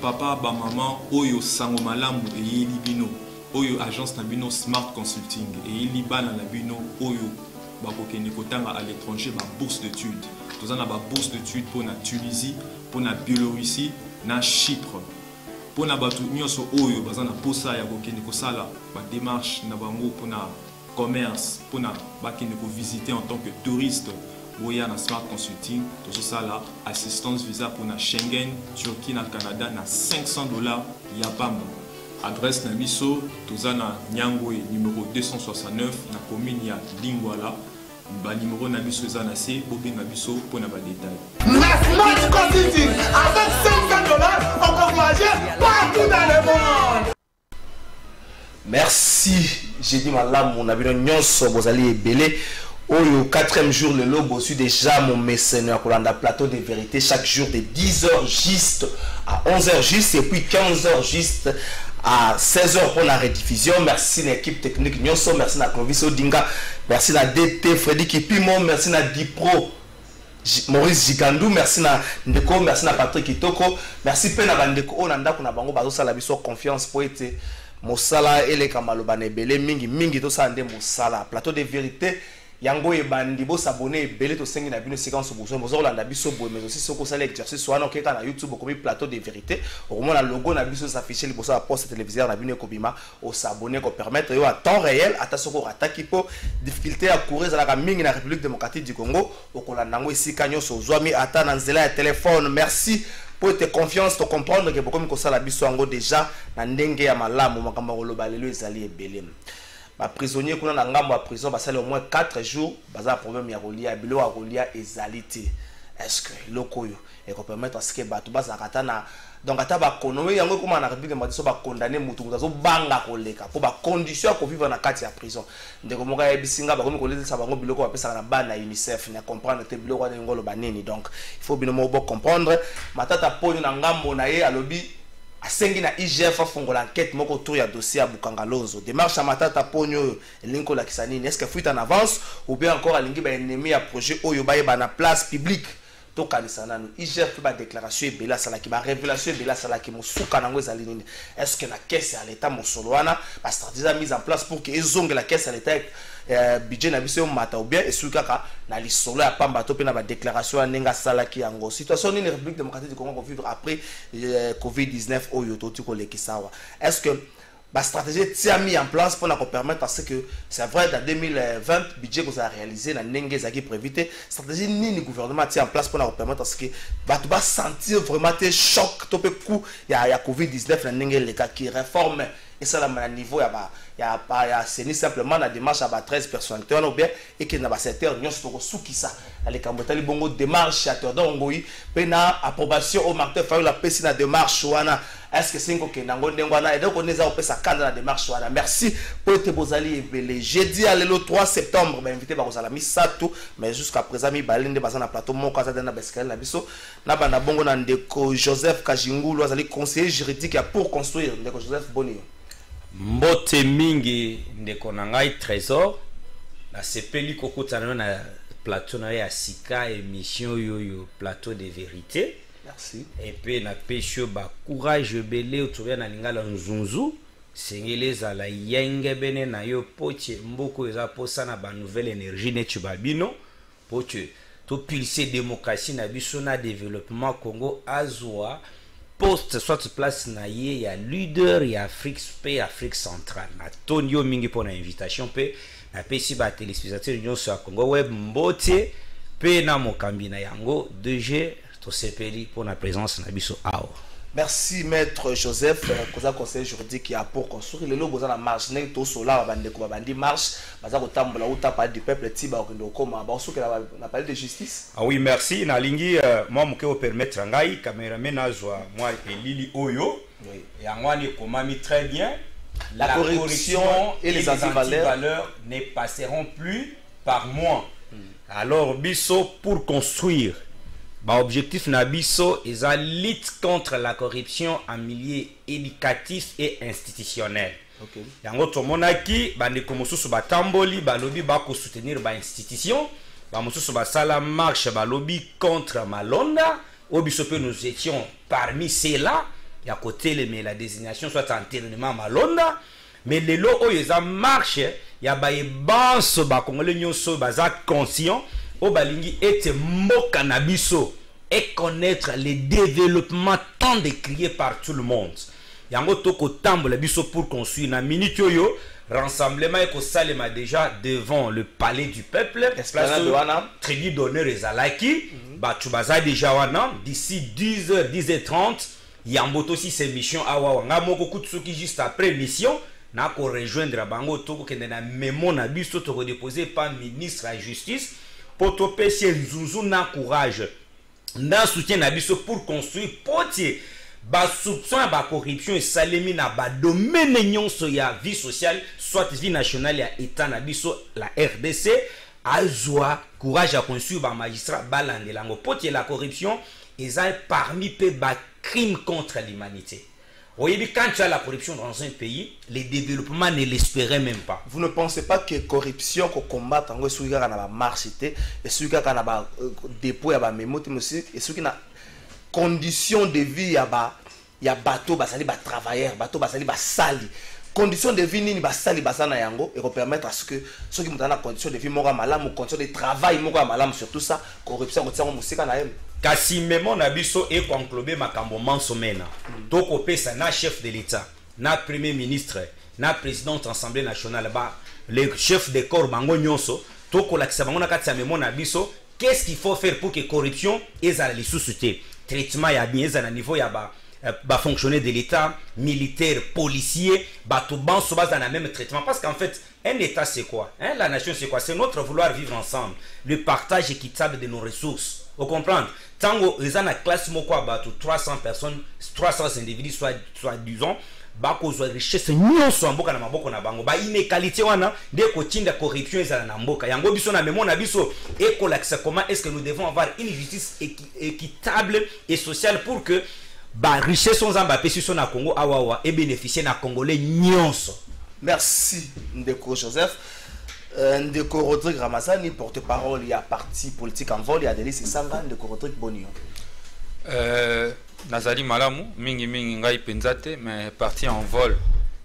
Papa, ba maman, oyo sango malamu e yeli bino, oyo agence na bino Smart Consulting e yeli bana na bino oyo bakokende kotanga à l'étranger ba bourse d'études. Toza na ba bourse d'études pour na Tunisie, pour na Biélorussie, na Chypre. Pour na batu nyonso oyo baza na posa ya kokende kosala ba démarche na bango pour na commerce, pour na bakende ko visiter en tant que touriste. Boya na Smart Consulting, tout ça là, assistance visa pour na Schengen, Turquie na Canada na $500 ya bamba. Adresse na biso, toza na Nyangwe numéro 269 na commune ya Lingwala. Ba numéro na biso eza na C, bobenga biso pour na ba détail. Na Smart Consulting avec $500, on peut voyager partout dans le monde. Merci, j'ai dit madame mon abino nyonso bozali ebele. Au quatrième jour, le lobe reçu déjà mon mécène à la plateau de vérité chaque jour de 10h juste à 11h juste et puis 15h juste à 16h pour la rediffusion. Merci l'équipe technique Nyonso, merci à Clovis Odinga, merci à DT Freddy Kipimo, à Dipro Maurice Jikandou, merci à Ndeko, merci à Patrick Kitoko, merci à Ndeko Onanda kuna bango bazo sala biso confiance pour être Mosala et les Kamalobane Belé mingi mingi to sande Mosala plateau de vérité. Yango e bandi bo s'abonner belé to sengi na bino séquence bozo bozo landa biso boye mais aussi soko sala exercice wana okeka na YouTube comme plateau de vérité au moins la logo na biso s'afficher li bozo la poste téléviseur na bino kobima au s'abonner ko permettre yo à temps réel ata soko rataki po difficulté à courir za la mingi na République démocratique du Congo okolanda ngo esika nyoso zwami ata na nzela ya téléphone. Merci pour te confiance to comprendre que beaucoup ko sala biso ngo déjà na ndenge ya malamu makamba koloba lelo ezali ebele. Les prisonniers qui sont en prison, ça au moins 4 jours, ils ont un problème à Rolia et Zalité. Est-ce que l'okoyo et qu'on permettre à ce que Batou Bazakatana donc à tabakonomé, il y a un comment on a république de condamner Moutou, banga koleka pour la condition qu'on vive dans la carte à prison. De comme on a bisinga, comme on dit ça, on biloko appelle ça la banne à UNICEF, ne comprendre que biloko de ngolo banini. Donc il faut bien comprendre. Matata poni na ngambo na ye alobi. Asengi na IGF fongo l'enquête moko tour ya dossier à Bukangalonzo. Démarche à matata ponyo linko la kisanini. Est-ce que fuite en avance ou bien encore alingi ba ennemi à projet oyo ba na place publique. To kanisana no IGF ba déclaration et bela sala ki ba révélation et bela sala ki mosuka nango ezalini. Est-ce que la caisse à l'état mosoloana ba stratégie mise en place pour que ezonge la caisse à l'état budget na biso mata ou bien esukaka na lisolo ya pamba to pe na ba déclaration nenga sala ki yango. Situation ni République démocratique du Congo vivre après Covid-19 oyo toti ko lekisawa. Est-ce que la stratégie tient mis en place pour nous permettre à ce que c'est vrai dans 2020 le budget que vous avez réalisé dans Nengue Zaki prévité stratégie ni le gouvernement tient en place pour nous permettre à ce que tu vas sentir vraiment tes chocs topé coup il y a Covid-19 dans Nengue les cas qui réforme et ça là à niveau il y a c'est simplement la démarche à 13 personnalités ou bien et qui n'a pas secteur union sur qui ça les Kambotali bongo démarche à Tordon Ngoi pena approbation au marteau faire la PC la démarche wana. Est-ce que c'est un peu de et donc on est à cadre la démarche wana. Merci pour te bozali et jeudi à le 3 septembre ben invité par Rosalami Satou mais jusqu'à présent mi balinde bazana plateau mon casa na Beskel na biso na bana bongo na ndeko Joseph Kajingulu azali conseiller juridique pour construire ndeko Joseph Boni mbote mingi ndeko na ngai trésor na sepeli kokutana na plateau na ya sika émission yoyo plateau de vérité Merci. Et puis na pêche ba courage belé autour na lingala nzunzu sengele za la yenge bene na yo poche mboko eza posa na ba nouvelle énergie ne tubabino poche to pulser démocratie na biso na développement Congo azwa poste soit place na ye ya leader ya Afrique centrale na tonio mingi pour na invitation pe na pesi ba téléspectateur union sur Congo web mbote pe na mokambi na yango 2G to sepeli pour la présence na biso ao. Merci maître Joseph koza conseil juridique qui a pour construire le logo na marche ne to sola bande ko bandi marche baza ko tambola uta parler du peuple tiba ko ndo koma ba soki na parler de justice. Ah oui merci na lingi moi moke o permettre ngai cameraman azwa moi elili oyo oui. Et angwani komami très bien la corruption et les antivaleurs ne passeront plus par moi. Alors biso pour construire ba objectif na biso est la lutte contre la corruption en milieu éducatif et institutionnel. OK. Yango to monaki bande ko mosusu batamboli ba lobby ba ko soutenir ba institution, ba mosusu ba sala marche ba lobby contre malonda, au biso pe nous étions parmi ceux-là, ya côté mais la désignation soit entièrement malonda, mais les lots où ils a marche, ya ba e banso ba congolais nyonso baza conscient au balingi était mboka na biso et connaître les développements tant décriés par tout le monde. Yango toko tambola biso pour construire na minute yo rassemblement et ko salema déjà devant le palais du peuple place tribut d'honneur ezalaki batu baza déjà wana d'ici 10h 10h30 yamboto si ces missions awa nga moko kutsuki juste après mission na ko rejoindre bango toko kende na memo na biso toko déposer par ministre de la justice pour topé nzuzu na courage na soutien na biso pour construire potier ba soupçon ba corruption et salemi na ba domaine nyonso ya vie sociale soit vie nationale ya état na biso la RDC azwa courage à construire ba magistrat balandelango potier la corruption est parmi pe ba crime contre l'humanité. Voyez, quand tu as la corruption dans un pays, les développements ne l'espéraient même pas. Vous ne pensez pas que corruption qu'on combat en ce qui a marche et ce qui a dépôt à mémoire et ce qui a conditions de vie il y a bateau basali ba travailleurs bateau basali ba sali conditions de vie ni ba sali basana yango et permettre à ce que ceux qui ont la condition de vie mora malamu conditions de travail mora malamu surtout ça corruption ko tsango musika na yem. Kasi memo na biso e conclube makambo mansomena toko pesa na chef de l'état na premier ministre na président de l'Assemblée nationale ba le chef de corps bango nyonso toko lakisa bango na kati ya memo na biso qu'est-ce qu'il faut faire pour que corruption ezala li susciter traitement ya bien ezala niveau ya ba fonctionnaire de l'état militaire policier ba to banso base dans le même traitement parce qu'en fait un état c'est quoi hein? La nation c'est quoi? C'est notre vouloir vivre ensemble, le partage équitable de nos ressources. Vous comprenez? Tango ils ont la classe moko ba 300 personnes 300 individus soit disons ba ko zo richesse nyonso mboka na maboko na bango ba inégalité wana de ko tinda corruption ezala na mboka yango biso na memo na biso et kolakisa comment est-ce que nous devons avoir une justice équitable et sociale pour que ba richesse on zamba pesi so na Congo awawa et bénéficier na congolais nyonso. Merci Ndeko Joseph. Ndeko Rodrigue Ramazani, porte-parole, il y a parti politique en vol, il y a Delis Sanga, Ndeko Rodrigue Bonio. Nazali malamu, mingi ngai penzate, mais parti en vol,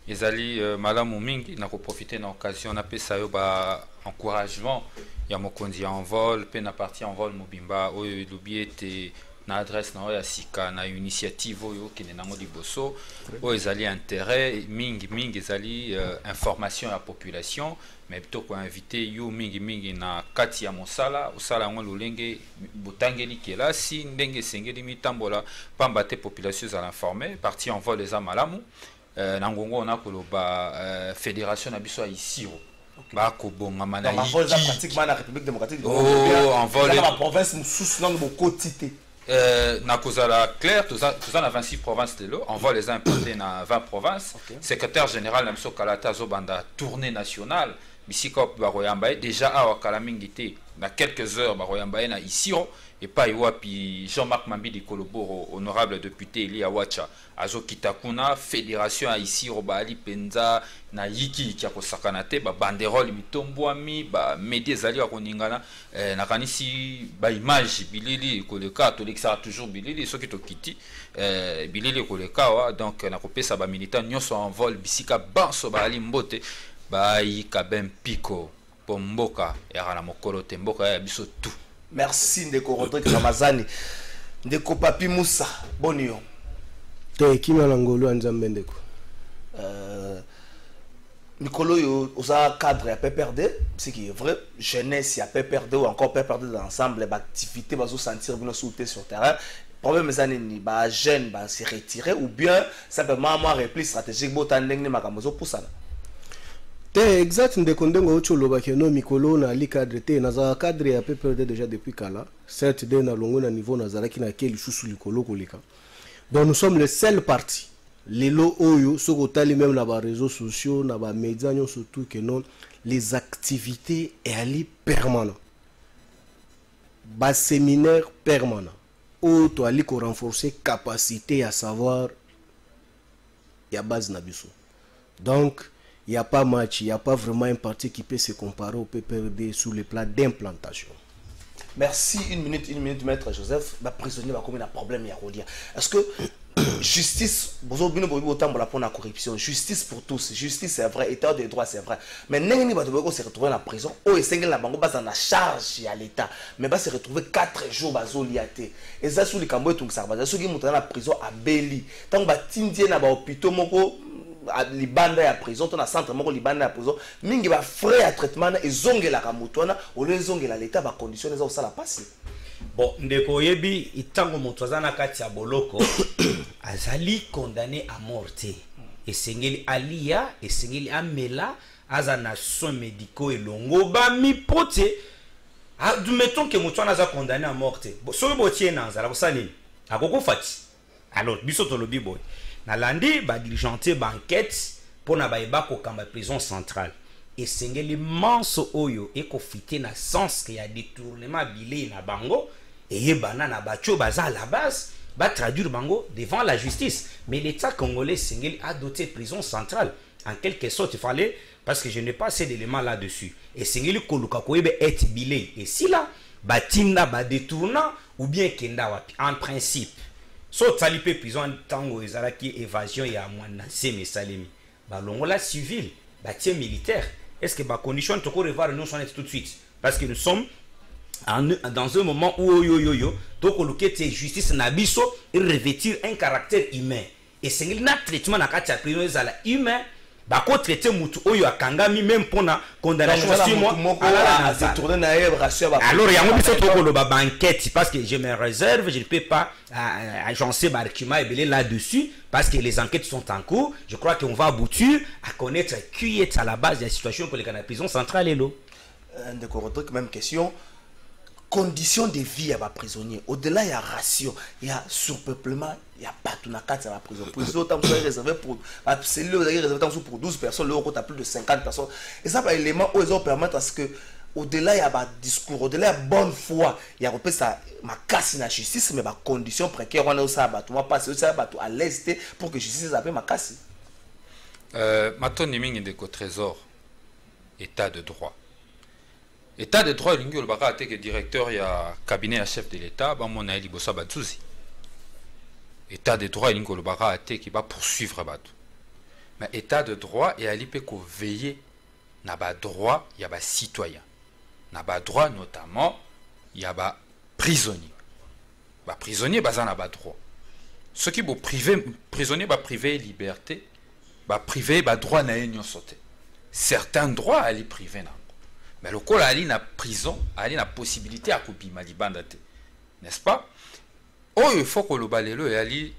ezali malamu mingi, na ko profiter na occasion na pesa yo ba encouragement, ya mokonzi en vol, pe na parti en vol mobimba, oyo lubiete na adresse na oya sika na initiative oyo kene nango liboso oyo ezali intérêt mingi ezali information à la population mais plutôt ko inviter yo mingi na kati ya mosala osala ngo lolenge botangeli kelasi ndenge sengeli mitambola pamba te population za l'informer parti en vol les amalamu na ngongo on a koloba fédération na biso ici ba ko bonga mana yi pratiquement la République démocratique du Congo en vol la province sous nom beaucoup tité na kozala clair tout ça na 26 provinces de l'eau on voit les implanter na 20 provinces okay. Secrétaire général Namso Kalata Zobanda tournée nationale bisika bakoyamba déjà awa kala mingi te na quelques heures bakoyamba na Isiro et pas wapi Jean-Marc Mambidi Koloboro honorable député Eli Awacha azo kitakuna fédération à Isiro bali penza na yiki kia kosakana te ba banderole mitombwami ba médias zali wa koningana na kanisi ba image bilili koleka to l'exa toujours bilili soki to kiti bilili koleka wa donc na kopesa ba militant nyonso en vol bisika banso bali mbote ba yikabem piko pomboka ya na mokolo te mboka ya biso tout. Merci Ndeko Rodrigue Ramazani. Ndeko Papi Moussa, bonio. Te kima langolo anzambe ndeko. Mikolo yo osa cadre ya PPRD, ce qui est vrai, jeunesse ya PPRD ou encore PPRD dans l'ensemble d'activités bazo sentir bien sauter sur terrain. Problème ezani ni ba jeune ba se retirer ou bien simplement moi repli stratégique botandeng makambo pour ça. Te exact ndeko ndengo ocholoba keno mikolo na li cadre te naza cadre ya PPRD déjà depuis kala certes de na longo na niveau nazaraki na keli susu likolo kolika. Donc nous sommes le seul parti lelo oyo soko tali même na ba réseaux sociaux na ba médias surtout que non les activités et ali permanent ba séminaire permanent ou to ali ko renforcer capacité à savoir ya base na biso. Donc il n'y a pas match, il n'y a pas vraiment un parti qui peut se comparer au PPRD sur le plan d'implantation. Merci, une minute, maître Joseph. Bah, prisonnier, bah, combien de problèmes il y a à dire. Est-ce que justice, autant pour la corruption, justice pour tous, justice c'est vrai, état de droit c'est vrai. Mais n'importe va se retrouver dans la prison, oh, et c'est la banque base en charge à l'État, mais va se retrouver 4 jours bazo liaté. Et ça sous les cambo et tout ça, va ceux qui montent dans la prison à Beli. Tant que tindien na ba hôpital moko libanda ya prison to na centre moko libanda ya prison mingi ba frais à traitement na ezongela ka mutwana o le zongela l'État ba conditions za osala passe. Bon, ndeko yebi itango motoza na kati ya boloko azali condamné à mort te. Esengeli alia, esengeli amela aza na soins médicaux et longo ba mi pote. Admettons que motoza za condamné à mort te. Bo so bo tie na zala ko salini. Akoko fati. Alors biso to lobi boy. Na landi ba diligenter ba enquête pour na ba eba ko kamba prison centrale. Et sengeli manso oyo ekofite na sens que ya détournement bilé na bango et yebana na bacho baza à la base ba traduire bango devant la justice. Mais l'État congolais sengeli a doté prison centrale en quelque sorte il fallait parce que je n'ai pas assez d'éléments là-dessus. Et sengeli koluka koyebe et bilé et si là ba tinda ba détournant ou bien kenda wapi en principe so talipe prison tango ezalaki évasion ya mwana seme salemi ba longola civil ba tie militaire. Est-ce que ma condition de revoir nous sont tout de suite parce que nous sommes dans un moment où la justice nabiso et revêtir un caractère humain et c'est un traitement na kati ya prison humain ba ko traiter mutu oyo akangami même pona condamnation 6 mois alors yango biso to ko ba enquête parce que je me réserve, je ne peux pas agencer ma document et là-dessus parce que les enquêtes sont en cours. Je crois qu'on va aboutir à connaître qui est à la base de la situation pour les canaux prison centrale et l'eau. Même question. Conditions de vie à ma prisonnier. Au-delà, il y a ration, il y a surpeuplement, il y a pas tout dans la prison. Prison, tant que réservé pour pour 12 personnes, là, on a plus de 50 personnes. Et ça, par élément, où ils ont permis à ce que, au-delà, il y a un discours, au-delà, il y a bonne foi, il y a ça, ma casse la justice, mais ma condition précaire, on a aussi abattu, on va passer aussi abattu à l'est pour que justice appelle ma casse. Maintenant, il y a un trésor, état de droit. État de droit, il y a un directeur, il y a un cabinet à chef de l'État, il y a un état de droit, il y a un qui va poursuivre. Mais état de droit, il y a un veiller na ba droit, il y a un citoyen. Na ba droit, notamment, il y a un prisonnier. Ba prisonnier, il y a un droit. Ce qui est privé, prisonnier, il privé liberté, il privé droit na yon sauté. Certains droits, il y a privé. Mais le cas ali na prison, ali na possibilité à couper malibandate, n'est-ce pas? Oh, il faut que le balelo et ali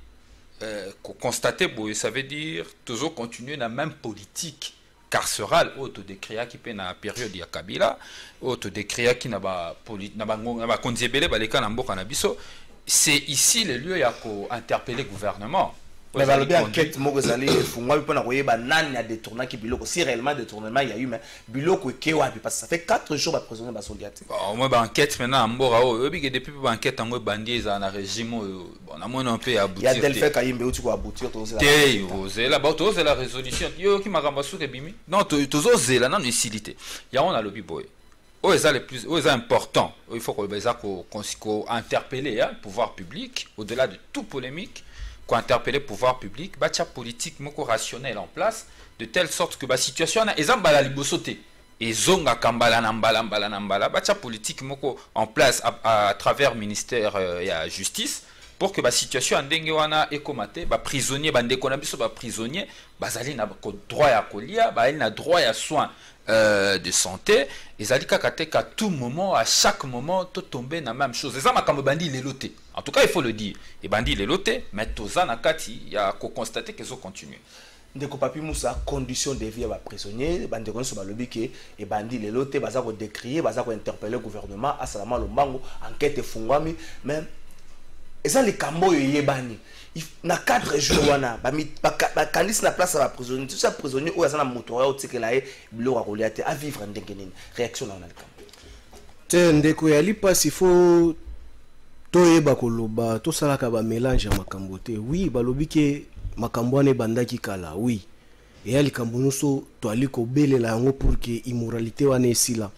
constater, ça veut dire toujours continuer la même politique carcérale, autodécréa qui peut na période ya Kabila, autodécréa qui n'a pas konzebele baleka na mboka na biso. C'est ici le lieu ya ko interpeller le gouvernement. Mais va le bien enquête moko zali fungwa pona koyeba nani a détourné ki biloko si réellement détournement il y a eu mais biloko ke wapi parce que ça fait 4 jours ba prisonnier ba solidarité. Bon moi ba enquête maintenant mbora o bi que depuis ba enquête ngo bandie za na régime bon na mona un peu aboutir. Il y a Delphin Kayimbe où tu ko aboutir to zela. Té ozela ba to zela résolution yo ki makamba suke bimi. Non to zela na utilité. Ya on a lobby boy. Oh, c'est le plus important. Il faut qu'on interpeller le pouvoir public, au-delà de toute polémique, qu'on interpeller le pouvoir public, bah, il y a politique rationnelle en place, de telle sorte que la situation est la libosoté. Et zonga kambala nambala nambala nambala, bah, il y a politique en place à travers le ministère de la justice pour que la situation en écomaté, bah, prisonnier, bah, prisonnier, bah, ils ont droit à colia, bah, ils ont droit à soins. De santé et ça dit qu'à tout moment à chaque moment tout tomber dans la même chose et ça m'a comme bandit les lotés en tout cas il faut le dire et bandit les lotés mais tous en akati il y a qu'à constater qu'ils ont continué ndeko papi Moussa condition de vie à prisonnier bande ko so ba lobby ke et bandit les lotés baza ko décrier baza ko interpeller gouvernement asalama lombango enquête fungwami même et ça les kambo yebani na 4 jours wana ba candidat na place à la prisonnier tout ça prisonnier ou azana motoya otikela e biloko akoliate à vivre ndengenini réaction na on a le camp te ndeko ya lipasi faut toyeba koloba to salaka ba mélange ya makambo te oui balobi ke makambo ane bandaki kala oui et ya likambo noso to ali ko belela yango pour que immoralité wana esila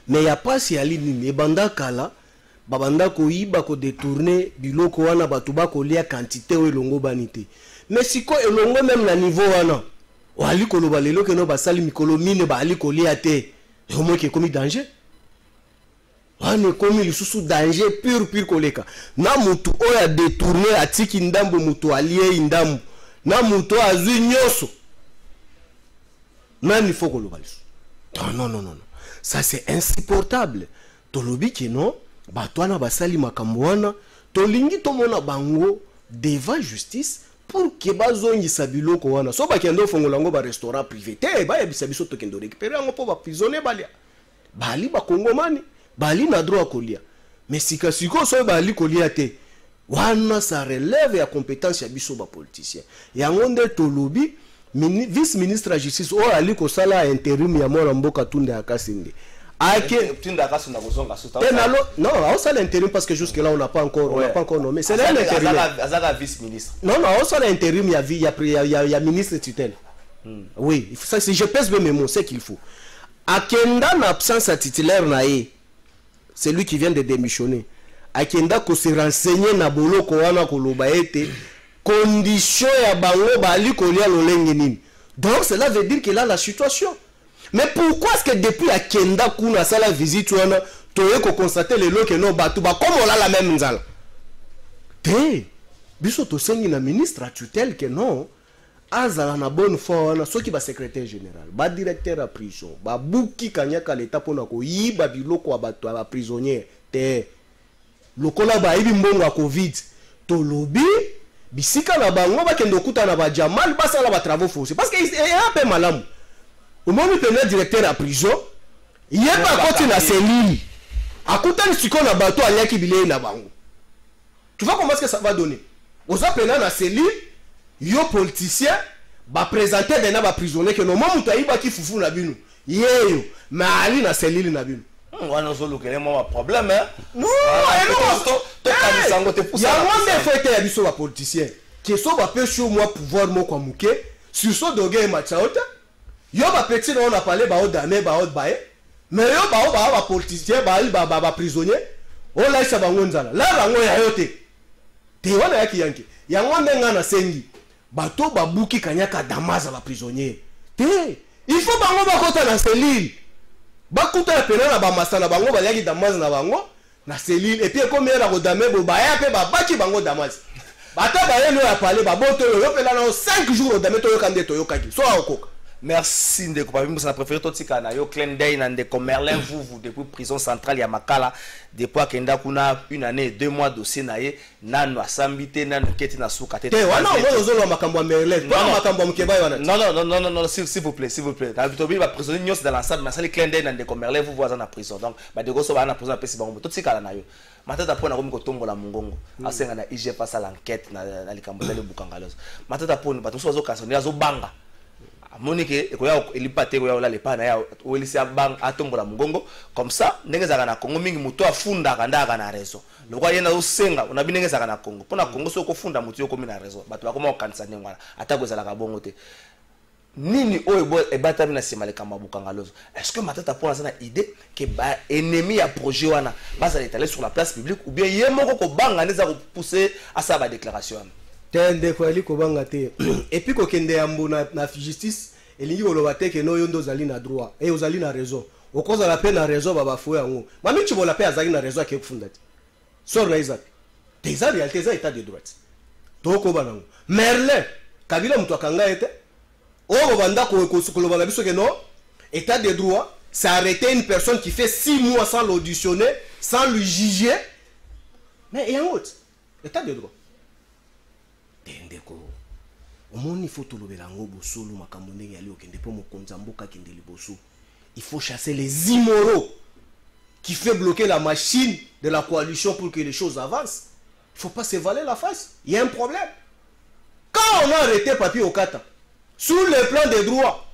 mais ya pasi ya lini e banda kala babanda ko iba ko détourner biloko wana batu ba ko lia quantité o elongo banité mais siko elongo même na niveau wana o ali ko loba lelo ke no basali mikolo mine ba ali ko lia te au moins ke komi danger wana komi lisusu danger pur koleka na mutu o ya détourner atiki ndambo mutu alie indambo na mutu azui nyoso même il faut ko loba lisusu non ça c'est insupportable to lobi ke non batwana basali makambo wana tolingi tomona bango devant justice pour que bazongisa biloko wana so bakendo fongola ngo ba restaurant privé te ba yebisa biso tokendo récupérer ngo po ba prisonnier balia bali ba kongomani bali na droit kolia mais sika siko so bali kolia te wana ça relève ya compétence ya biso ba politicien ya ngonde tolobi vice ministre de justice o ali ko sala intérim ya mora mboka tunda ya Kasinde non, on l'intérim parce que jusque là on n'a pas encore nommé. C'est l'intérim. Vice-ministre. Non, on s'est l'intérim, il y a ministre tutelle. Oui, ça, si je pèse bien mes mots, c'est qu'il faut. Akenda en absence à titulaire nae, c'est lui qui vient de démissionner. Akenda ko se renseigner na bolo ko wana ko loba ete condition ya bango bali ko lia lolenge nini. Donc cela veut dire qu'il a la situation. Mais pourquoi est-ce que depuis à Kenda kuna sala visite wana toye ko constater les lots que non batu ba comme on a la même nzala te biso to sengi na ministre à tutelle que non azala na bonne foi wana soki ba secrétaire général ba directeur à prison ba buki kanyaka l'état pona ko yiba biloko abatu ba prisonnier te lokola ba ibi mbongo ya covid to lobi bisika na bango ba kendo kuta na ba jamal ba sala ba travaux forcés parce que il est un peu malamu. Au moment où le directeur à prison, il n'y a pas côté na cellule. À côté de ce qu'on a bateau à l'yaki bilé na bango. Tu vois comment est-ce que ça va donner? Aux appelés na cellule, yo politicien, ba présenter des na prisonnier que normalement mutaï ba ki fufu na binu. Yo, mais ali na cellule na binu. Wana zo lokele mo problème hein. Non, non. Il y a moins de fait ya biso ba politicien. Qui so ba pe sur moi pouvoir mo kwa muke, sur so doge machaota. Yo ba petit on a parlé ba odame ba odbae mais yo ba politicien ba prisonnier o la isa ba ngonzala la rango ya yote te wana yaki yanki ya ngonde ngana sengi bato ba buki kanyaka damaza ba prisonnier te il faut bango ba kota na cellule ba kuta ya pena na ba masana bango ba yaki damaza na bango na cellule et puis comme ya ko dame bo ba ya pe ba baki bango damaza bata ba yelo ya parler ba boto yo pe la na 5 jours odame to yo kande to yo kaki so akoka Merci Ndeko Papi Moussa, préféré tout tika na yo clin d'œil na Ndeko Merlin vous depuis prison centrale ya Makala depuis kenda kuna 1 année 2 mois dossier na ye nanu asambite nanu keti na suka tete. Wana ono zolo makambo Merlin, pas makambo mkeba wana. Non, s'il vous plaît. Dans Bitobi va prisonnier nyos dans l'ensemble, mais ça les clin d'œil na Ndeko Merlin vous voyez en prison. Donc ba de goso ba na prison pesi bango tout tika na yo. Matata pona ko mikotombola mungongo. Asenga na IG passe à l'enquête na likambo le Bukangalozo. Matata pona ba to so kasoni azo banga. Monique ekoya elipate ekoya ola lepa na ya oelisia bang atombola mungongo comme ça ndenge zaka na Congo mingi muto afunda kandaka na rezo lokwa yena usenga unabi ndenge zaka na Congo pona Congo soko funda muto yoko mina rezo bato bakoma okanisa ndengwana atakwezala kabongo te nini oyo ebata bina simale kama Bukangalozo. Est-ce que matata pona sana idée que ba ennemi ya projet wana baza l'étaler sur la place publique ou bien yemoko ko banga neza ko pousser à sa ba déclaration tende ko ali ko banga te et puis ko kende yambu na justice elingi koloba te ke no yondo zali na droit et ozali na raison okoza la peine na raison baba fo yango mami tu bola pe azali na raison ke kufunda te sor na izat te za réalité za état de droit to ko banango Merlin kabila mtu akanga ete o banda ko koloba na biso ke no état de droit c'est arrêter une personne qui fait 6 mois sans l'auditionner sans lui juger mais yango état de droit ndeko omoni faut tolobela ngo bosolo makambo ndenge ali okende po mokonza mboka kende liboso il faut chasser les immoraux qui fait bloquer la machine de la coalition pour que les choses avancent. Il faut pas se valer la face, il y a un problème. Quand on a arrêté Papi Okata sur le plan des droits,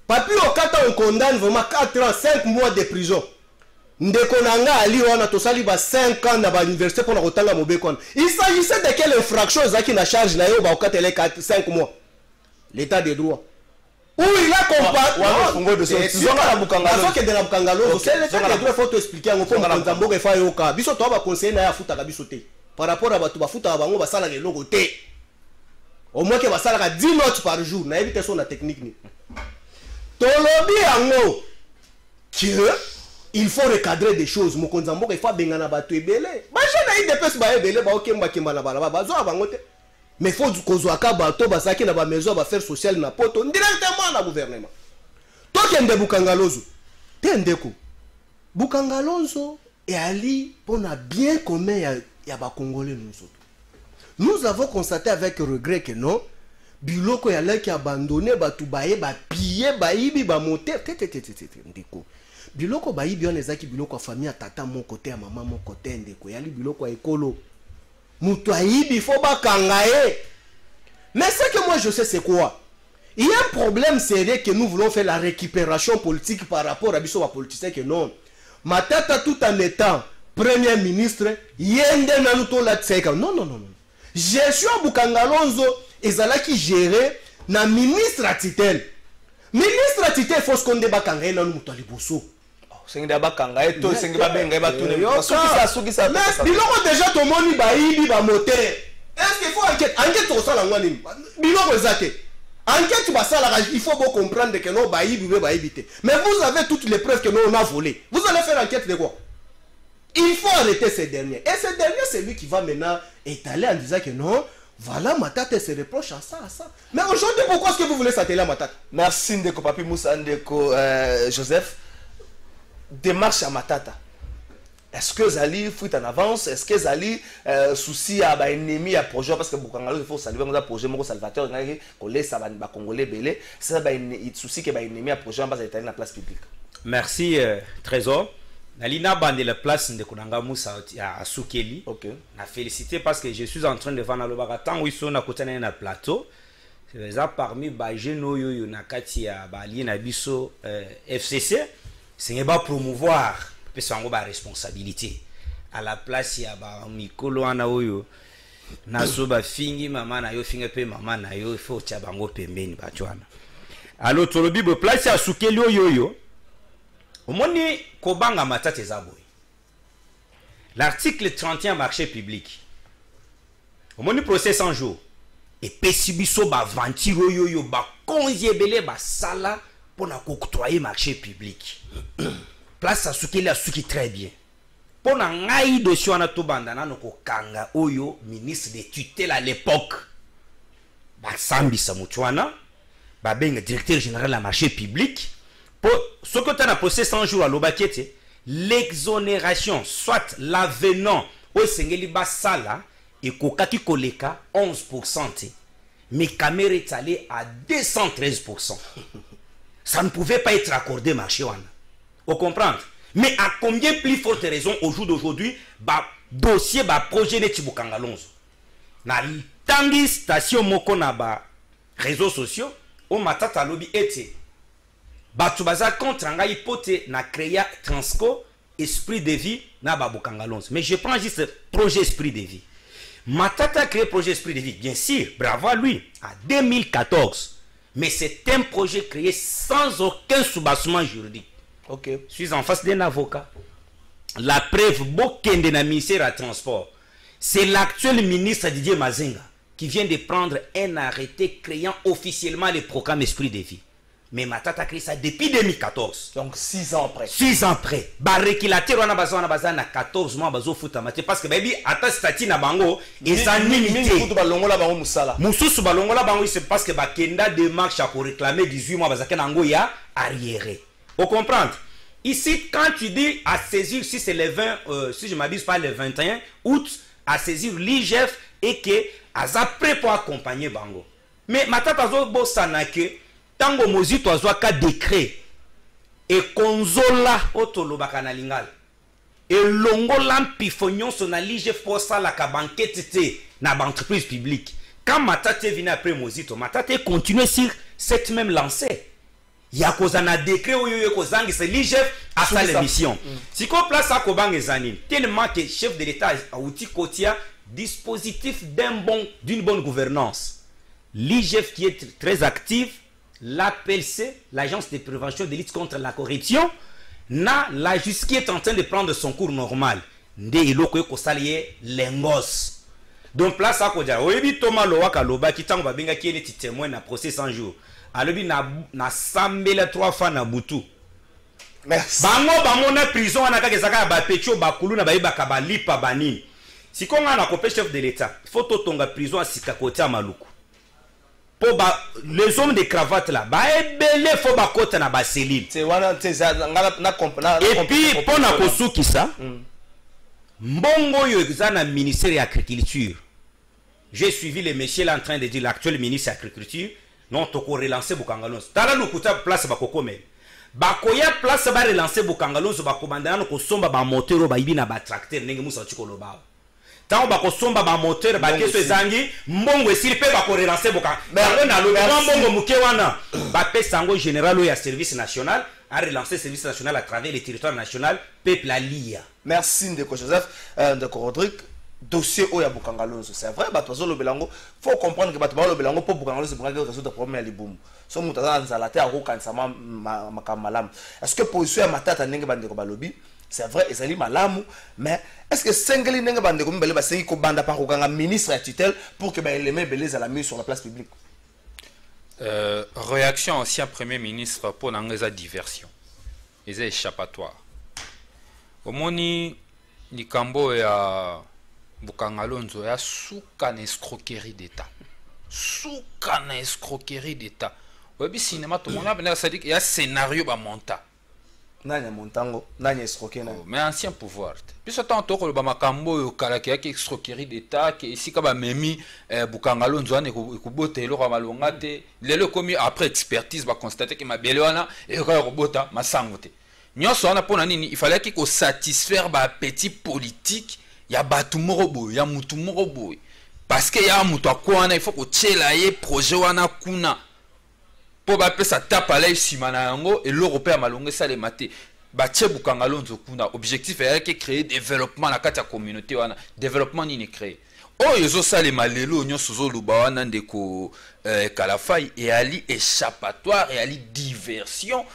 Papi Okata on condamne vraiment 4 ans 5 mois de prison. Ndeko nanga ali wana tosali ba 5 ans na ba université pour na kotanga mobeko. Il s'agissait de quelle infraction zaki na charge na yo ba okata les 5 mois. L'état des droits. Où il a combattu wana fungo de ce zonga na Bukangalozo. Parce que de la Bukangalozo, c'est l'état des droits faut te expliquer ngo pour konza mboka fa yoka. Biso to ba conseiller na ya futa ka biso te. Par rapport à batu ba futa bango ba sala ke logo te. Au moins que ba sala ka 10 notes par jour na éviter son la technique ni. Tolobi yango que il faut recadrer des choses. Mokonzambo il faut bengana batu ebele. Ba jena IDPS ba ebele ba okemba kemba na bala ba zo abangote. Mais faut kozwaka bato basaki na ba maison ba faire social na poto directement na gouvernement. Tokende Bukangalozo. Tendeko. Bukangalozo et Ali pona bien commun ya ba Congolais nous autres. Nous avons constaté avec regret que non biloko ya leki abandonné batu baye ba piller ba ibi ba monter ndeko. Biloko bayibi on ezaki biloko famille tata mon côté à maman mon côté ndeko yali biloko ekolo mutu ayibi faut ba kangaye. Mais ce que moi je sais c'est quoi, il y a un problème sérieux que nous voulons faire la récupération politique par rapport à biso ba politicien que non Matata tout en étant premier ministre yende nanuto la tseka non gestion Bukangalozo ezalaki gérer na ministre à titel faut ce qu'on débat kangaye na mutu aliboso. Sengi da bakanga eto sengi ba benga ba tune suki sa mais biloko déjà to moni ba ibi ba moteur est-ce qu'il faut enquête au sala ngani biloko ezate enquête ba sala il faut bien comprendre que non ba ibi ba ibité mais vous avez toutes les preuves que nous on a volé. Vous allez faire enquête de quoi? Il faut arrêter ces derniers et ces derniers c'est lui qui va maintenant étaler en disant que non voilà Matata se reproche à ça mais aujourd'hui pourquoi est-ce que vous voulez s'atteler à Matata? Merci Ndeko Papi Moussa Ndeko Joseph. Démarche à Matata. Est-ce que Zali fuit en avance? Est-ce que Zali souci à ba ennemi à projet parce que Bukangalozo il faut saluer un projet moko salvateur ngaki ko laissa ba congolais belé ça ba souci que ba ennemi à projet en bas étalé na place publique. Merci Trésor. Nalina bande la place de Konanga Moussa à Soukeli. OK. Na félicité parce que je suis en train de vendre le bagaton où ils sont à côté na plateau. C'est ça parmi ba jeno yo na kati ya ba ali na biso FCC. C'est pas promouvoir parce qu'on a ba responsabilité à la place ya ba mikolo ana oyo na so ba fingi mama na yo finga pe mama na yo faut tia bango pembeni ba twana alors to lobi bo place ya Soukeli oyo omoni ko banga Matata ezaboy l'article 31 marché public omoni procès 100 jours et pesibiso ba ventiro oyo ba konziebele ba sala pour octroyer marché public. Place à Soukeli a Souki très bien. Pour na ngai dossier wana to bandana no ko kanga oyo ministre de tutelle à l'époque. Ba sambi sa mutuana directeur général de marché public, pour ce que tu as procès 100 jours à l'Obakete, l'exonération, soit l'avenant, au Sengeli Basala, et Kokaki Koleka, 11%. Mais Caméra est allé à 213%. Ça ne pouvait pas être accordé, marché wana. Vous comprenez? Mais à combien plus forte raison au jour d'aujourd'hui, dossier, projet de Tibukangalonzo. Na tangi station moko na réseaux sociaux, au matata lobby ete. Batubaza contre nga hypothèse na créa Transco esprit de vie na Bukangalonzo. Mais je prends juste projet esprit de vie. Matata a créé projet esprit de vie, bien sûr, bravo à lui, en 2014. Mais c'est un projet créé sans aucun soubassement juridique. Ok. Je suis en face d'un avocat. La preuve, Bokende na ministère du Transport. C'est l'actuel ministre Didier Mazinga qui vient de prendre un arrêté créant officiellement le programme Esprit de Vie. Mais Matata a créé ça depuis 2014. Donc 6 ans après. 6 ans après. Réquilateur on a besoin na 14 mois bazo futa mate parce que baby ata stati na bango ezanimité. Futu balongola bango musala. Mususu balongola bango c'est parce que bakenda démarche à réclamer 18 mois bazaka nango ya arriéré. Vous comprenez? Ici quand tu dis à saisir si c'est le 20 si je m'abuse pas le 21 août à saisir l'IGF et que aza prêt pour accompagner bango. Mais Matata zo bosana que tango mozito azwa ka décret et konzola otolobaka na lingala et longola mpifonyon so na l'IGF pour ça la ka banquette te na entreprise publique. Quand Matata vient après mozito, Matata continue sur cette même lancée. Il y a un décret où il y a l'IGF à sa mission. Si on place à Kobang Zanin, tellement que le chef de l'État a outil Kotia, dispositif d'une bonne gouvernance. L'IGF qui est très active, l'APLC, l'Agence de prévention de lutte contre la corruption, la justice qui est en train de prendre son cours normal. Nde iloko ko salier lengos. Donc place à Kodia, oyebi Thomas Lowaka Loba qui tango babenga qui est témoin na procès 100 jours. Alobi na sambela 3 fois na butu. Merci. Bango na prison wana kake zaka ba pecho bakulu na bayiba ka balipa banini. Si konga na kopé chef de l'État, faut totonga prison à Sikakoti à Maluku. Pour les hommes de cravate là, ba ebele faut ba kota na ba cellule. C'est wana na comprendre. Et puis pour na kosuki ça. Mbongo yo na ministère de l'agriculture. J'ai suivi le monsieur là en train de dire l'actuel ministre de l'agriculture. Non, tu peux relancer Bukangalonzo. Tala lukuta place bakokome. Bakoya place ba relancer Bukangalonzo bakomandana ko somba ba moteur ba ibina ba tracteur ndenge musa chikolo ba. Tant bako somba ba moteur ba keso ezangi mbongo esili pe bako relancer Bukangalonzo. Na lo mbongo muke wana ba pe sango général ya service national a relancer service national à travers les territoires national peuple la lia. Merci Ndeko Joseph, Ndeko Rodrigue. Dossier Oya Bukangalonzo, c'est vrai, Batozo Lobelango, faut comprendre que Batozo Lobelango pour Bukangalonzo, c'est pour résoudre le problème à l'Iboum. So Moutaza Nzalate à Rokan Sama Makamalam. Est-ce que position à Matata Nenge Bandeko Balobi, c'est vrai, ils allaient malamu, mais est-ce que Sengeli Nenge Bandeko Mbele Basengi Kobanda par Rokanga ministre à tutelle pour que les mains belez à la mise sur la place publique? Réaction ancien premier ministre pour l'anglaise diversion. Ils est échappatoire. Au moni, Nikambo et à Bukangalonzo ya souka na escroquerie d'État. Souka na escroquerie d'État. Webi cinéma tout le monde a dit qu'il y a scénario ba monta. Nanya montango, nanya escroquer na. Mais ancien pouvoir. Puis ce temps to ko ba makambo yo kala ki escroquerie d'État ki ici ka ba memi Bukangalonzo ne ko botelo ka malonga te. Lelo komi après expertise ba constater que ma belwana et ko robota masangote. Nyonso na pona nini il fallait qu'il satisfaire ba petit politique. Ya batu morobo, ya mutu morobo. Parce que ya mutu akwana, il faut que tchela ye projet wana kuna. Po ba pe sa tape à l'œil simana yango et l'Européen malonge ça les maté. Ba tche Bukangalonzo kuna. Objectif est que créer développement la kata communauté wana. Développement ni ne créer. Oh yozo ça les malelo nyo sozo luba wana ndeko kalafai et ali échappatoire et ali diversion.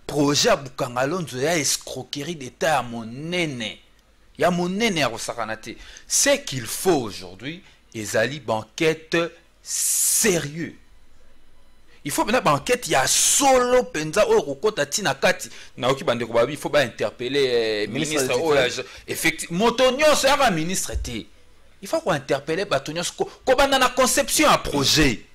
Projet à Bukangalonzo ya escroquerie d'État à mon nene. Il y a mon nene à Rosakanate. Ce qu'il faut aujourd'hui, ils allaient banquette sérieux. Il faut maintenant banquette, il y a solo penza au rokota tina kati. Naoki bande ko babi, il faut pas interpeller ministre effectivement. Motonio c'est un ministre té. Il faut qu'on interpelle Batonio ko banda na conception à projet.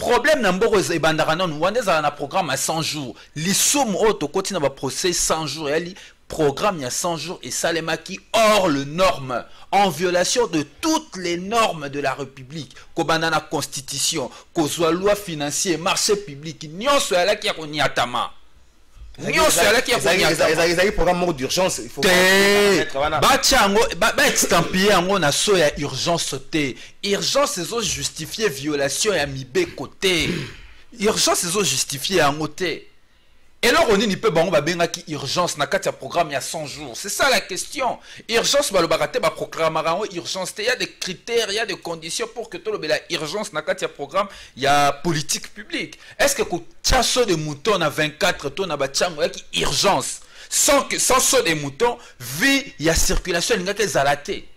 problème na mboko ebandaka non wande za na programme à 100 jours lisumu oto koti na ba procès 100 jours yali programme il y a 100 jours et salemaki hors le norme en violation de toutes les normes de la République kobanda na constitution kozwa loi financier marché public nyonso yalaki ya koniatama nyonso yalaki ya koniatama ezali programme d'urgence il faut bachango ba extampier yango na so ya urgence te urgence ezo justifier violation ya mibe côté urgence ezo justifier yango te. Et là, on n'y peut pas qui urgence na kati ya programme il y a 100 jours. C'est ça la question. Urgence ba le bagate ba proclamer urgence. Il y a des critères, il y a des conditions pour que tout le la urgence na kati ya programme il y a politique publique. Est-ce que chasso de moutons na 24 tonnes ba chango qui urgence sans saut de moutons vie il y a circulation il y a que zalaté.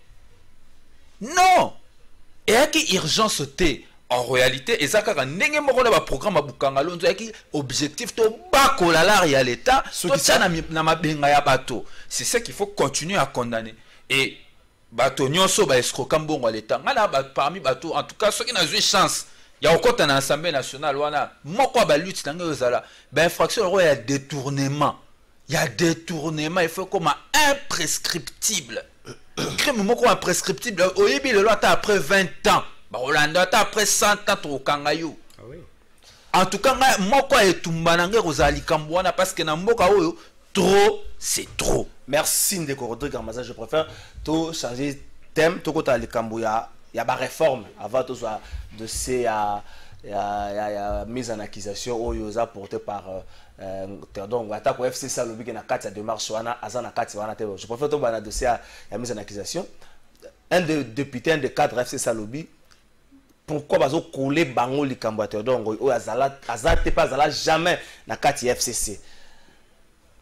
Non. Et qui urgence té. En réalité, ezaka ndenge moko na ba programme abukanga lonzo yaki objectif to bakola la ya l'état to tana na mabenga ya bato. C'est ça qu'il faut continuer à condamner. Et bato nyonso ba escroquer mbongo l'état. Ngala parmi bato en tout cas ceux qui n'a eu chance ya okota na Assemblée nationale wana moko ba lutte nanga yozala ba infraction ro ya détournement. Il y a détournement, il faut comme imprescriptible. Crime moko imprescriptible oyebi le loi après 20 ans. Rolando après 100 ans au Kangayo. En tout cas, moi quoi et tumbanange Rosali Kambouana parce que na mboka oyo trop c'est trop. Merci Ndeko Rodrigue Armaza, je préfère tout changer thème tout côté le Kambouya, il y a ba réforme avant tout soit de ces mise en accusation oyo za porté par Théodore Ngwata ko FC Salobi na kati ya démarche wana azana kati wana te. Je préfère tout bana dossier ya mise en accusation. Un des députés, un des cadres FC Salobi. Pourquoi bazo coller bango likambo Théodore o azate pas azala jamais na kati FCC.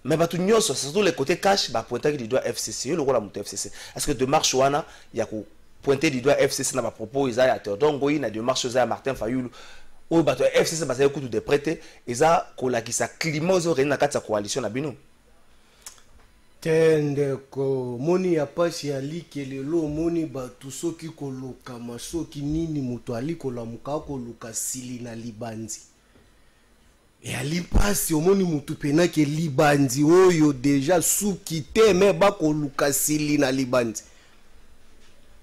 Mais batu nyonso surtout les côtés cash ba pointer du doigt FCC le rôle la FCC. Est-ce que démarche wana ya ko pointer du doigt FCC na ba propos isa Théodore Ngoyi na démarche za Martin Fayulu o batu FCC ba za kutu de prêter isa ko la ki sa climat zo na kati ya coalition na bino. Tende ko moni ya pasi ya likelelo moni batu soki koloka masoki nini mutu ali kolamuka koluka sili na libanzi ya lipasi omoni mutu pena ke libanzi oyo deja suki te me ba koluka sili na libanzi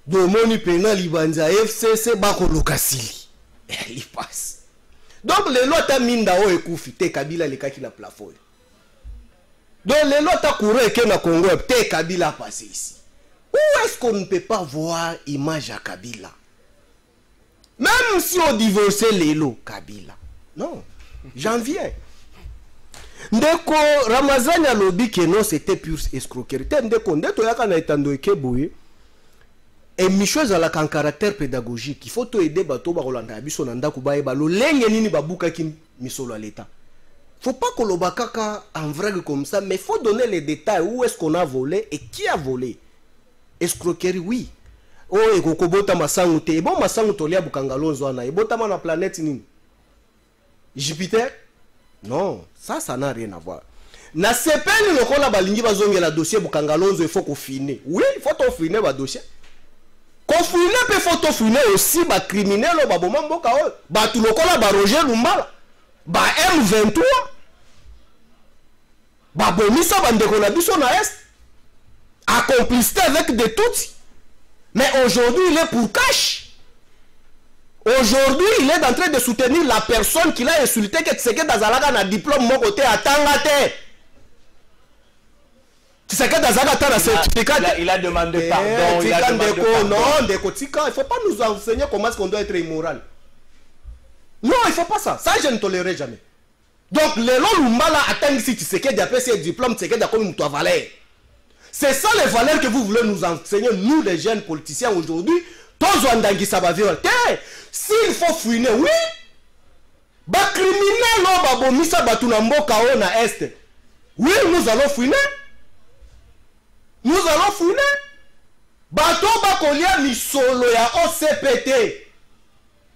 do moni pena libanzi ya FCC ba koluka sili ya lipasi donc le lota minda o ekufi te Kabila lekaki na plafond. Donc les lots courant que na Congo te Kabila passé ici. Où est-ce qu'on ne peut pas voir image à Kabila? Même si on divorçait les lots Kabila. Non, j'en viens. Ndeko Ramazani a lobby que non c'était pure escroquerie. Ndeko ndeto yaka na etando ekeboye. Et michose à la caractère pédagogique. Il faut to aider bato ba rolanda biso na ndako ba eba lo lenge nini babuka ki misolo à l'état. Faut pas que l'on bakaka en vrai comme ça, mais faut donner les détails. Où est-ce qu'on a volé et qui a volé? Escroquerie, oui. Oh, et kokobota masangu te. Bon, masangu tolia bukangalonzo ana. Et bota ma na planète nini? Jupiter? Non, ça n'a rien à voir. Na sepeli le kola balingi bazonge la dossier bukangalonzo, il faut qu'on finisse. Oui, il faut qu'on finisse le dossier. Qu'on finisse, il faut qu'on finisse aussi, ba criminel, ba boma mboka, ba tout le kola ba Roger Lumbala. Ba M23 ba bomisa bandeko na biso na est accomplicité avec des Tutsis, mais aujourd'hui il est pour cash. Aujourd'hui il est en train de soutenir la personne qui l'a insulté que Tshisekedi Azalaka na diplôme mon côté à Tangate. Tshisekedi Azalaka na certificat. Il a demandé pardon. Il a demandé pardon. Non, Ndeko Tsika, il faut pas nous enseigner comment est-ce qu'on doit être immoral. Non, il ne faut pas ça. Ça, je ne tolérerai jamais. Donc, les lois Lumbala atteignent si tu sais qu'il y a ses diplômes, tu sais qu'il y a comme une valeur. C'est ça les valeurs que vous voulez nous enseigner, nous les jeunes politiciens aujourd'hui. S'il faut fouiner, oui. Bah, criminel, non, bah, bon, misa batunambo kao na est. Oui, nous allons fouiner. Nous allons fouiner. Bato bakolia misolo ya OCPT.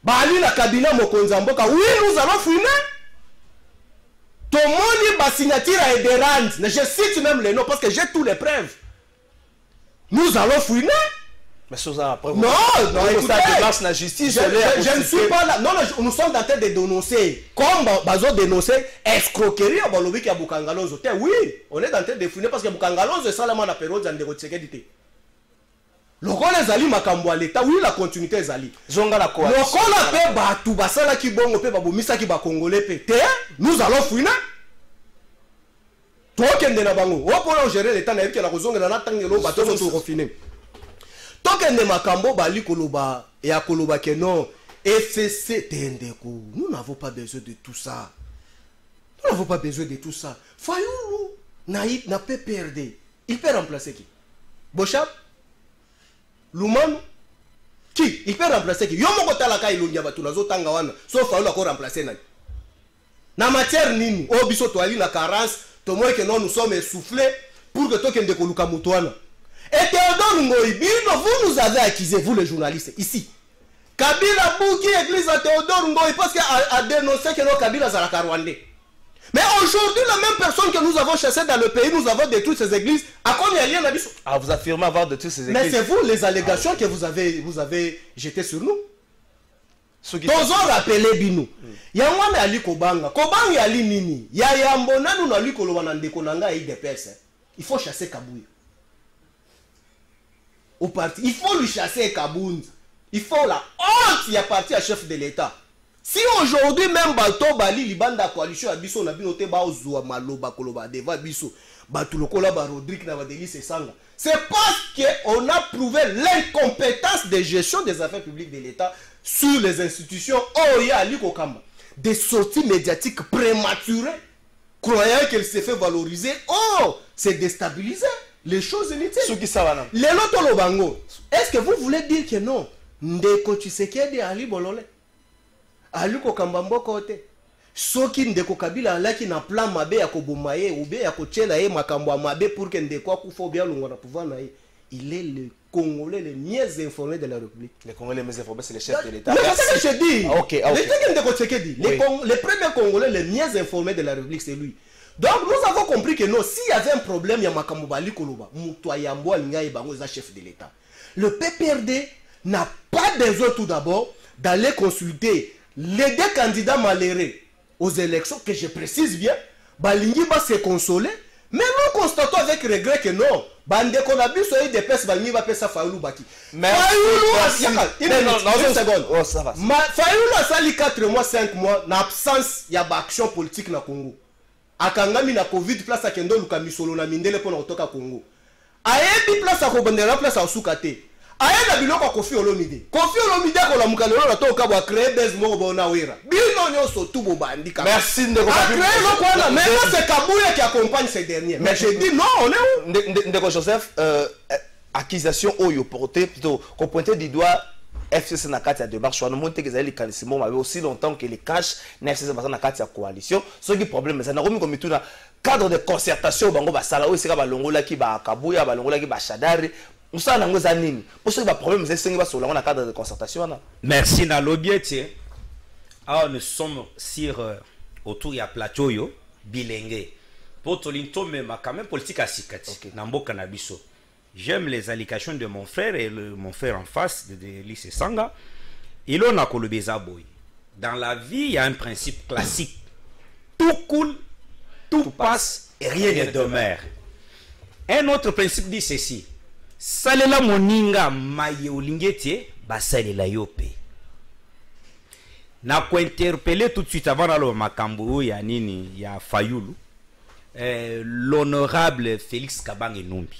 Bali la cabinet mokonza mboka. Oui, nous allons fouiner. Tomoni ba signature à Ederand. Je cite même les noms parce que j'ai tous les preuves. Nous allons fouiner. Mais ça, après, non, écoutez, la justice, je ne suis pas là. Non, nous sommes en train de dénoncer. Comme Bazo dénoncer escroquerie à Balobi qui a Boukangalonzo. Oui, on est en train de fouiner parce que Boukangalonzo est seulement la période de Rotsekedité. Le rôle est Ali Makambo à l'État, oui, la continuité est Ali. Zonga la coalition. Le rôle est Batou Basala qui bon, Babomisa qui va Congolais. Nous allons fouiner. Toi qui es dans Bango, on peut gérer l'État, n'a pas la raison de la tangelo, bateau de refiner. Token de Makambo bali koloba et à koloba que non FCC tendeko. Nous n'avons pas besoin de tout ça. Nous n'avons pas besoin de tout ça. Fayoulou Naïd n'a pas perdu. Il peut remplacer qui? Bochap? Lumanu? Qui? Il peut remplacer qui? Yomo kotalaka ilungia batu nazo tanga wana. Sauf Fayoulou a remplacer nani. Na matière nini? Oh biso toali na carence. Tomoy que non nous sommes essoufflés pour que token de koluka mutuana. Et Théodore Ngoïbino, vous nous avez accusé, vous les journalistes, ici. Kabila Bouki, église à Théodore Ngoï, parce qu'il a dénoncé que nos Kabila Zalaka Rwandais. Mais aujourd'hui, la même personne que nous avons chassé dans le pays, nous avons détruit ces églises. À quoi il n'y a rien à dire? Ah, vous affirmez avoir détruit ces églises. Mais c'est vous, les allégations que vous avez jetées sur nous. Tozo rappelé Bino. Yangwane Ali Kobanga. Kobanga Ali Nini. Yayambona nous n'ali Kolobanande Konanga et IDPS. Il faut chasser Kabouya. Au parti. Il faut lui chasser Kabound. Il faut la honte. Il y a parti à chef de l'État. Si aujourd'hui même Bato Bali Libanda coalition Abisso Nabinote Baozoa Maloba Koloba Deva Bisso Batulokola Rodrigue Navadeli Sanga. C'est parce qu'on a prouvé l'incompétence de gestion des affaires publiques de l'État sur les institutions. Oh, il y a Ali Kokamba. Des sorties médiatiques prématurées, croyant qu'elle s'est fait valoriser. Oh, c'est déstabilisé. Les choses inutiles. Les Lotolo Bango. Est-ce que vous voulez dire que non? Ndeko Tshisekedi Ali Bolole. Ali Kokamba Mbokote. Soki Ndeko Kabila alaki na plan mabe ya kobomaye ou bien ya kochela ye makambo mabe pour que Ndeko akufo bien longo na pouvoir na ye. Il est le Congolais le mieux informé de la République. Les Congolais les mieux informés, c'est le chef de l'État. Mais c'est ce que je dis. Ah, ok, ok. Les premiers Congolais les mieux informés de la République, c'est lui. Donc nous avons compris que non, s'il y avait un problème, il y a Makamobali Koloba, Moutoyambo Ngaï Bango, chef de l'État. Le PPRD n'a pas besoin tout d'abord d'aller consulter les deux candidats malheureux aux élections, que je précise bien, Balingi va se consoler, mais nous constatons avec regret que non. Bande qu'on a vu sur les dépêches, Balingi va faire ça Fayoulou Baki. Fayoulou a sali 4 mois, 5 mois, en absence, il y a action politique na Congo. Akangami na Covid, place à Kendo Lukamisolo na Mindele pour notre Congo. Ayebi place à Kobandera, place à Soukate. Ayebi biloko Kofi Olomide. Kofi Olomide ko la mukalelo na to ka ba créer base mo bona wera. Bino nyoso tout bo bandi ka. Merci Ndeko. Créer lo quoi mais c'est Kabouya qui accompagne ces derniers. Mais je dis non, on est où? Ndeko Joseph, accusation oyo portée plutôt qu'on pointait du doigt FCC na kati ya démarche wana monte que les canissimo mais aussi longtemps que les cash na FCC na kati ya coalition ce qui problème ça na komi comme tout na cadre de concertation bango ba sala aussi ka ba longola ki ba Kabuya ba longola ki ba Shadari ça na ngoza nini pour ce ba problème c'est sengi ba so na cadre de concertation na. Merci na lobiete. Alors nous sommes sur autour ya plateau yo bilenge pour tolinto même quand même politique à sikati na mboka na biso. J'aime les allégations de mon frère et mon frère en face de Lycée Sanga. Il en a kolobeza boy. Dans la vie, il y a un principe classique. Tout coule, tout passe et rien ne demeure. Un autre principe dit ceci. Salela moninga maye olingeti basalela yope. Na ko interpeller tout de suite avant le makambo ya nini ya Fayoulou. L'honorable Félix Kabange Numbi.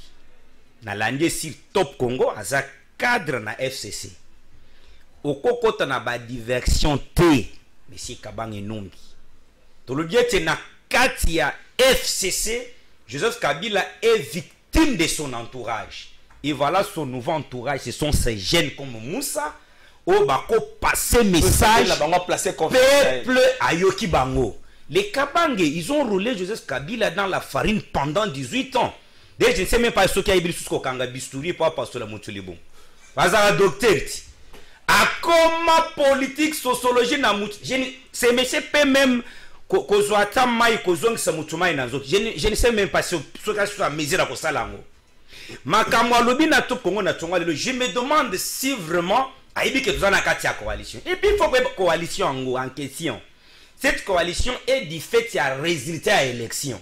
Na landé sur Top Congo aza cadre na FCC okokota na ba diversion T monsieur Kabange Numbi to le biete na kati ya FCC Joseph Kabila est victime de son entourage et voilà son nouveau entourage ce sont ces jeunes comme Moussa au bako passer message peuple ayoki bango les Kabange ils ont roulé Joseph Kabila dans la farine pendant 18 ans. Je ne sais même pas ce qu'il y a eu sur Kanga Bistouri pour passer la Moutulibon. Bazara docteur. À comment politique, sociologie, c'est monsieur P même je ne sais même pas si ce cas soit mesure à Kosalango. makamwa lobi na to Congo na tonga lelo, je me demande si vraiment aibi que tous en a coalition. Et puis il faut que coalition en question. Cette coalition est du fait qu'il y a résultat à l'élection.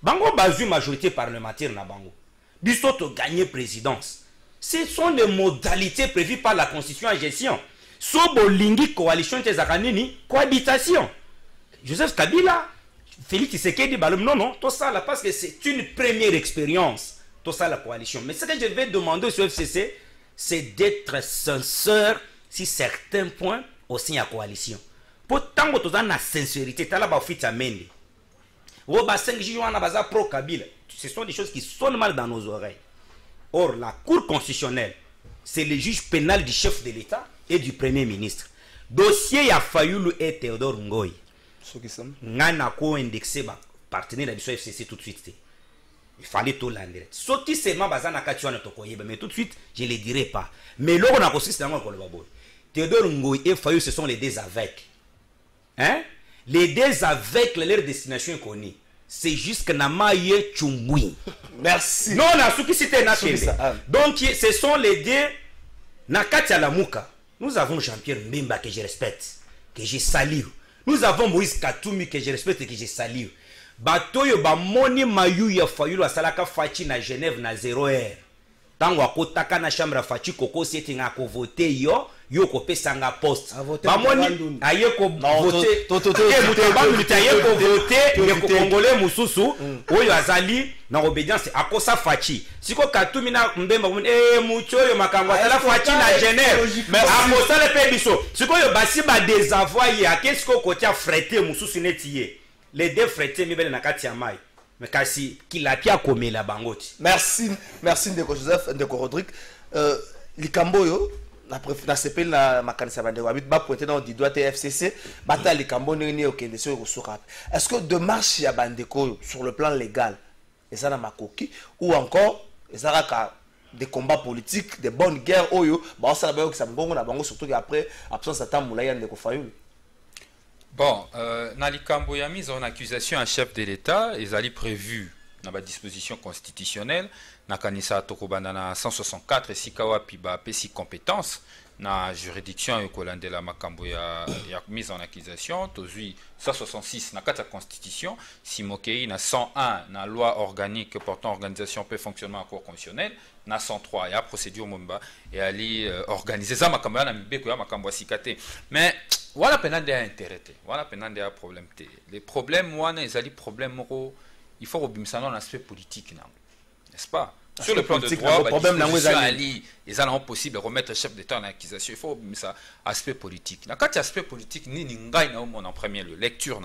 Bango bazu majorité parlementaire na bango. Bisoto gagner présidence. Ce sont les modalités prévues par la constitution en gestion. Sobo lingi coalition te zakanini cohabitation. Joseph Kabila, Félix Tshisekedi balum non tout ça là parce que c'est une première expérience. Tout ça la coalition. Mais ce que je vais demander sur FCC, c'est d'être sincère sur certains points au sein de la coalition. Pourtant, vous avez la sincérité, tu as la fit amende. Pro Kabila. Ce sont des choses qui sonnent mal dans nos oreilles. Or, la Cour constitutionnelle, c'est le juge pénal du chef de l'État et du Premier ministre. Dossier ya Fayoulou et Théodore Ngoy. Ngana ko indexé ba partenaire de la FCC tout de suite. Il fallait tout l'enlever. Soti seulement bazana katiwana tokoyeba, mais tout de suite je le dirai pas. Mais là on a consisté dans le baboy. Théodore Ngoy et Fayoulou ce sont les deux avec. Hein? Les deux avec leur destination connue. C'est jusque Namaye Chumbui. Merci. Non, na souki cité na kende. Donc ce sont les deux Nakatia Lamuka. Nous avons Jean-Pierre Mbemba que je respecte, que je salue. Nous avons Moïse Katoumi que je respecte et que je salue. Batoyo ba moni mayu ya Fayulu asalaka fachi na Genève na 0h. Tango akotaka na chambre fachi koko seti nga ko voter yo ko pesanga poste. Ba moni aye ko voter. Ba moni aye ko voter ye ko congolais mususu oyo azali na obédience akosa fachi. Siko Katoumi na Mbemba mucho yo makambo asala fachi na Genève. Mais akosa le pe biso. Siko yo basi ba désavoyer akesko kotia freté mususu netiye. Les deux fretés mi bele na kati ya mai. Mais kasi kilapia komela bangoti. Merci Ndeko Joseph, Ndeko Rodrigue. Likambo yo na sepel na makanisa bande wabit ba pointer dans du doigt FCC bata likambo nini okende so ko sokap. Est-ce que démarche ya bandeko sur le plan légal et ça na makoki ou encore ça ka des combats politiques, des bonnes guerres oyo ba ça ba yo ki sa mbongo na bango surtout après absence de temps moulaya Ndeko Fayulu. Bon, dans les cambo ya mise en accusation un chef de l'État, ils allaient prévu dans la disposition constitutionnelle, na kanisa tokobanda na 164 et sikawa piba pesi compétence na juridiction yokolande la makambo ya mise en accusation, tozui 166 na kata constitution, simokei na 101 na loi organique portant organisation et fonctionnement à cour constitutionnel, na 103 ya procédure momba et ali organiser ça makambo ya na mibeko ya makambo sikate. Mais voilà penande a intérêt, voilà penande a problème. Les problèmes wana ezali problème moko, il faut obimisa dans l'aspect politique, n'est-ce pas? Sur le plan de droit, ils ont possible de remettre le chef d'État en accusation. Il faut ça aspect politique. Dans cet aspect politique, en premier lieu, lecture.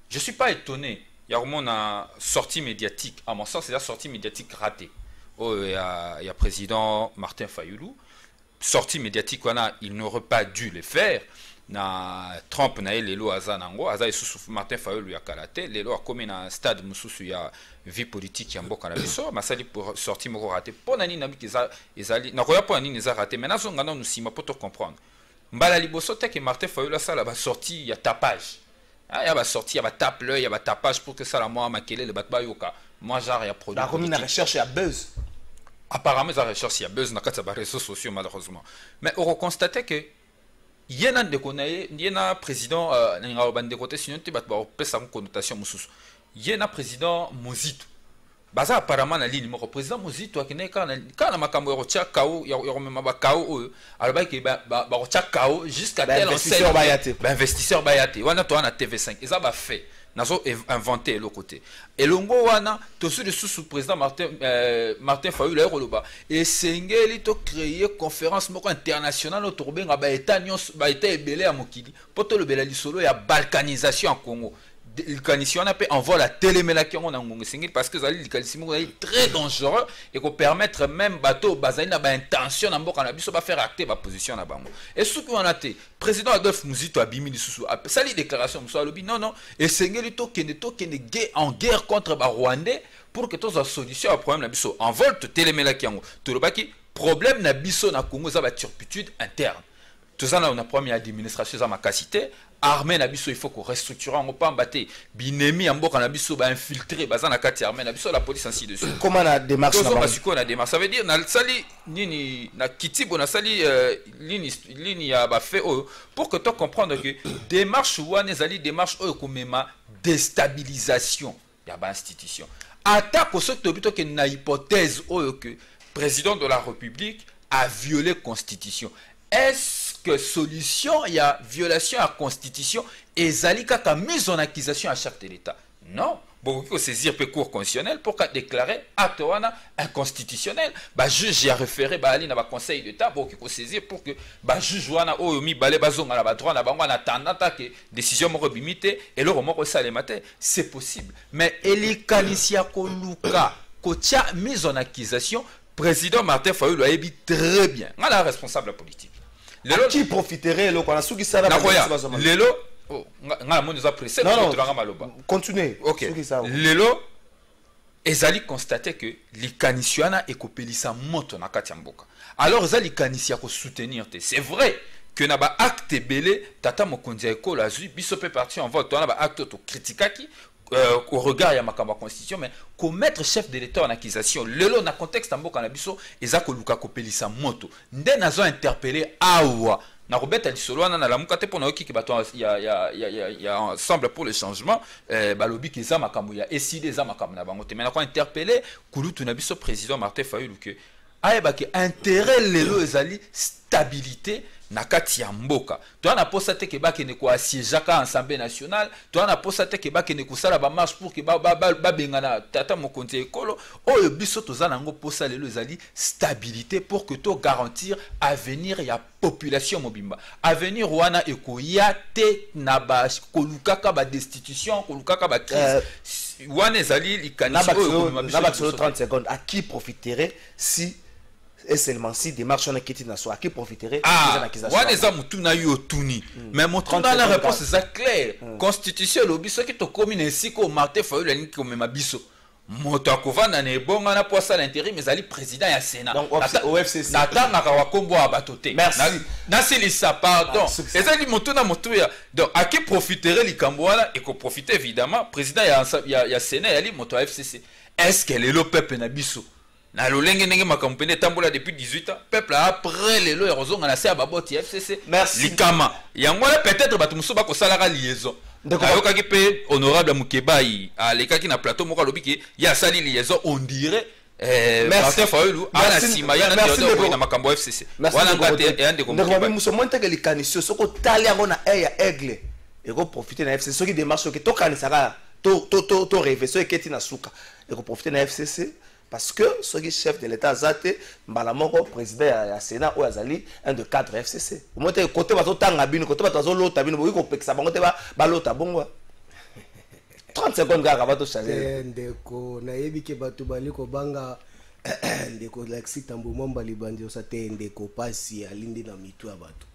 Je ne suis pas étonné. Il y a une sortie médiatique. À mon sens, c'est la sortie médiatique ratée. Il y a le président Martin Fayoulou. Sortie médiatique, il n'aurait pas dû le faire. Na Trump na lelo azanango aza isusu Martin Fayulu ya kalate lelo akomi na stade mususu ya vie politique ya mboka na biso masali pour sortir moko raté pour nani na bikiza ezali na koya pour nani neza raté mais nazo ngana nous sima pour te comprendre mbala liboso te que Martin Fayulu sala ba sortie ya tapage ya ba sortie ya ba tape l'œil ya ba tapage pour que ça la moi makele le batba yoka moi genre ya produit la commune recherche ya buzz apparemment la recherche ya buzz na kata ba réseaux sociaux malheureusement mais on constate que il y a un président il y a un président Mozito baza apparemment na ligne moko président Mozito qui n'est quand makambo ya rocha kao ya remema ba kao alors que ba rocha kao jusqu'à tel investisseur bayate wana to na TV5 et ça va fait nazo inventé le côté et longo wana to sur le sous président Martin Fayulu ya koloba et sengeli to créer conférence moko internationale autour benga ba état nyos ba état ebele ya mokili poto le bela lisolo ya balkanisation en Congo l'organisation on appelle envoi la télémélakie on a ngongo sengeli parce que zali l'organisation est très dangereux et qu'on permettre même bateau bazali na ba intention na mboka na biso ba faire acter ba position na bango et ce qu'on a été président Adolphe Muzito abimi lisusu sali déclaration muso lobi non et sengeli to kende en guerre contre ba Rwandais pour que tous a solution au problème na biso envol to télémélakie yango to lobaki problème na biso na Congo za ba turpitude interne tout ça on a première administration za makasité armée na biso il faut qu'on restructure en pamba te binemi amboka na biso ba infiltrer baza na kati armée na biso la police ainsi de suite. Comment la démarche na démarche ça veut dire na sali nini na kitibo na sali ligne ya ba fait pour que tu comprendre que démarche wana ezali démarche komema déstabilisation ya ba institution attaque au secteur que na hypothèse que président de la République a violé la Constitution. Est-ce que solution, il y a violation à la Constitution et Zalika a mise en accusation à chef de l'État? Non. Bon, il faut saisir le cours constitutionnel pour déclarer acte inconstitutionnel. Bah, juge a référé bah ali na ba conseil d'État pour qu'il faut saisir pour que bah juge wana o mi balé bazonga na ba droit na bango na tandata que décision mo rebimité et le romo ça les matin, c'est possible. Mais elikanisia ko luka ko tia mise en accusation, président Martin Fayulu a dit très bien. On a la responsable politique. À qui profiterait le qu'on a sous qui ça va Lelo continuez. Ok. Lelo ezali constaté que likanisiana ekopelisa moto na kati ya mboka. Alors ezali kanisia ko soutenir te. C'est vrai que na ba acte belé tata mokonzi ekolo azui biso pe parti en vote na ba acte to critiquaki au regard de la Constitution, mais commettre chef de l'État en accusation, le na contexte en mboka na biso, ezako luka kopelisa moto. Nde nazo interpellé awa. Na robeta lisolo na la mukate pona oki ki bato ya ensemble pour le changement balobi ki za makambo ya eside za makambo na bango te. Mais na ko interpellé kulutu na biso président Martin Fayulu que ayeba ke intérêt lelo ezali stabilité na kati ya mboka. Toi na posa te ke ba ke ne ko assiéger ka Assemblée nationale, toi na posa te ke ba ke ne ko sala ba marche pour ke ba bengana tata mokonzi ekolo oyo biso tozana ngo posa lelo ezali stabilité pour que to garantir avenir ya population mobimba. Avenir wana ekoya te na ba kolukaka ba destitution, kolukaka ba crise. Wana ezali likanisi oyo na 30 secondes à qui profiterait si et seulement si des marches on a quitté na soit qui profiterait wana eza mutu na yo tuni mais mon dans la réponse est claire constitution lobiso ki to commune ainsi ko Martin Fayulu ni ko mema biso moto akovanda na ebonga na posa l'intérim ezali président ya Sénat donc au FCC natanga ka wakombo abatote na silisa pardon ezali moto na moto ya donc à qui profiterait likambo wana et ko profiter évidemment président ya Sénat yali moto FCC est-ce que le peuple na biso na lolenge ndenge makampene tambola depuis 18 ans peuple après les lois rozonga na sia baboti FCC likama yango peut-être batu musuba ko salaka liaison ayoka ki pe honorable Mukebai alekaki na plateau moko lobiki ya sali liaison on dirait Martin Fayulu ana sima yana ndio na makambo FCC wana ngate yande ko ndeko muso monte ke likanisio soko tali yango na ya aigle et ko profiter na FCC soki démarche ke to kanisaka to rêver so eketi na suka et ko profiter na FCC parce que ce qui chef de l'État Zate Mbalamoko président ya Sénat ou Azali un de cadre FCC au moins côté bato tanga bino côté bato lota bino boiko pekisa bango te ba lota bongo 30 secondes ga bato changer ndeko na yebi ke bato baliko banga ndeko Laxi Tambo Mwamba libandi osate ndeko pasi alindi na mitu ya bato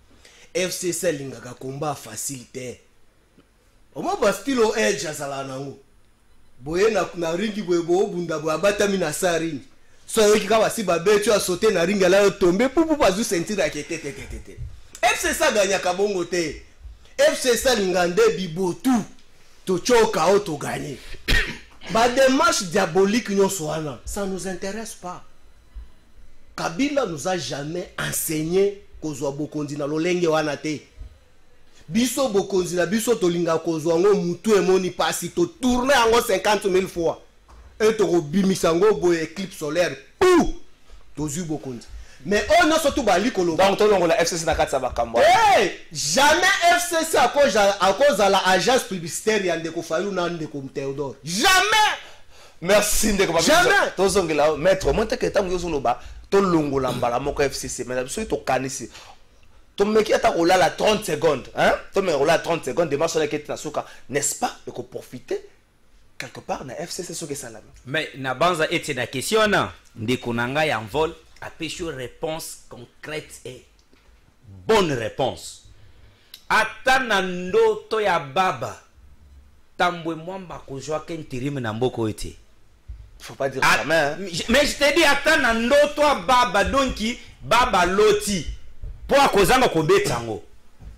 FCC lingaka combat facilité au moins ba style edge azala nango boye na ringi boye bo bunda bo abatami na saringi so yoki ka basi babetu a sauter na ringi la yo tomber pupu bazu sentir akete FCC gagna ka bongo te FCC lingande bibotu to choka o to gagner ba démarche diabolique nyonso wana ça nous intéresse pas. Kabila nous a jamais enseigné kozwa bokondi na lolenge wana te. Biso bokonzi na biso tolinga kozwa ngo mutu emoni pasi to tourner ngo 50 000 fois et to robimisa ngo boye éclipse solaire pou tozu bokonzi mais on a surtout bali koloba donc to longo la FCC na katsa bakambo jamais FCC à cause à la agence publicitaire ya ndeko Fayulu na ndeko Théodore jamais merci ndeko jamais to zongela maître monte que tango yo zoloba to longo la mbala moko FCC mais biso to kanisi to meki ata rola la 30 secondes hein to me rola 30 secondes démarche na keti na suka n'est-ce pas de ko profiter quelque part na FCC so que ça là mais na banza ete na question na ndeko nanga ya vol a pécho réponse concrète et bonne réponse ata na ndoto ya baba Tambwe Mwamba kozwa ke intérim na mboko ete faut pas dire jamais hein? Mais je te dis ata na ndoto ya baba donki baba loti pour akozanga kobeta yango.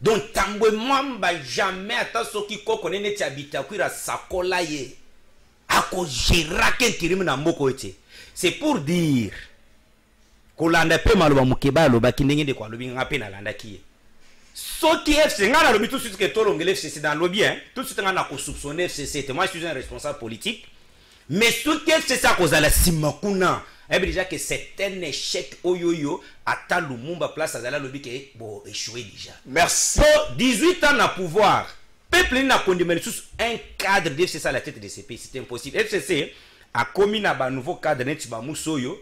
Donc tango mwamba jamais ata soki koko nene ti habita kwira sakola ye. Ako gera ken kirimi na mboko ete. C'est pour dire kolanda pe maloba mukeba loba kindenge de kwa lobi ngape na landa ki. Soki FC ngana lobi tout de suite que tolongele FCC dans lobby hein, tout de suite ngana ko soupçonner FCC. Moi je suis un responsable politique. Mais soki FCC a cause la simakuna. Déjà que c'est un échec oyoyo ata Lumumba place à la lobby qui bon échoué déjà. Merci. Pour 18 ans à pouvoir. Peuple n'a condamné sous un cadre de FCC à la tête de ces pays, c'est impossible. FCC a commis un nouveau cadre de Moussoyo.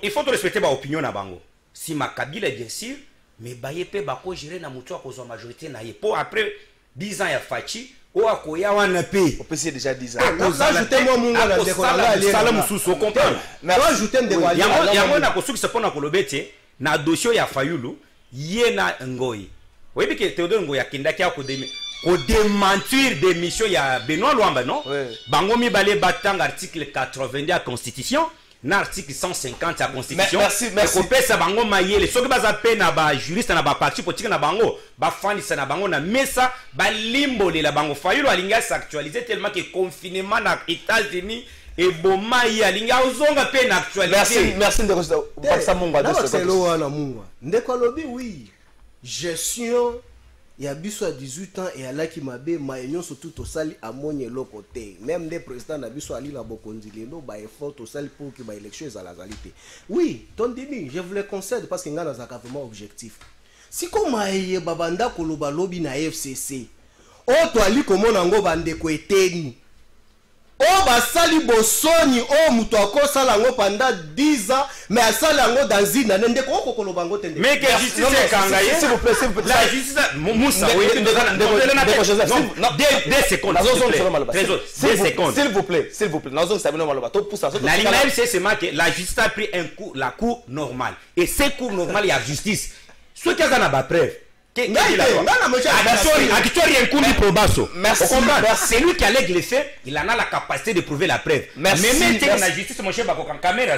Il faut respecter ma opinion na bango. Si ma Kabila bien sûr, mais baye pe bako gérer na mutu à cause de la majorité na pour après 10 ans ya Fachi ou à koya wana pe. On peut essayer déjà 10 ans. Ajoutez moi mon gars de sala mususu comprendre. Mais ajoutez de quoi. Yango na kosuki se pona kolobete na dossier ya Fayulu yena ngoi. Oui que Théodore Ngoya kindaki a ko démentir des missions ya Benoît Luamba non? Bango mi balé batang article 90 de la Constitution. L'article 150 de la Constitution. Merci. Ça bango mayele. Soki baza pe na ba juriste na ba parti politique na bango, ba fandisa na bango na mesa, ba limbole la bango Fayulu alinga s'actualiser tellement que confinement na États-Unis et bomai alinga ozonga pe na actualiser. Merci de Baksa Munga de ce. C'est lo na Munga. Ndeko lobi oui. Gestion ya biso à 18 ans et ala ki mabe mayenyo surtout to sali amonye lokote même des présidents na biso ali la bokonzi lelo ba effort to sali pour que ba élection za la qualité. Oui, ton demi, je vous le concède parce que ngana za vraiment objectif. Si comme aye babanda koloba lobby na FCC. O to ali komona ngo bande ko eteni. O basali bosoni o muto akosala ngo pendant 10 ans mais asala ngo dans une année ndeko kokoloba ngo tende. Mais que justice kangaye s'il vous plaît la justice Moussa oui deux secondes s'il vous plaît nazo sabino maloba to poussa la ligne c'est marqué la justice a pris un cours la cour normale et ces cours normales il y a justice ce qui a dans la preuve. C'est lui qui allègue les faits, il en a la capacité de prouver la preuve. Mais maintenant, la justice, mon cher Bakok, caméra,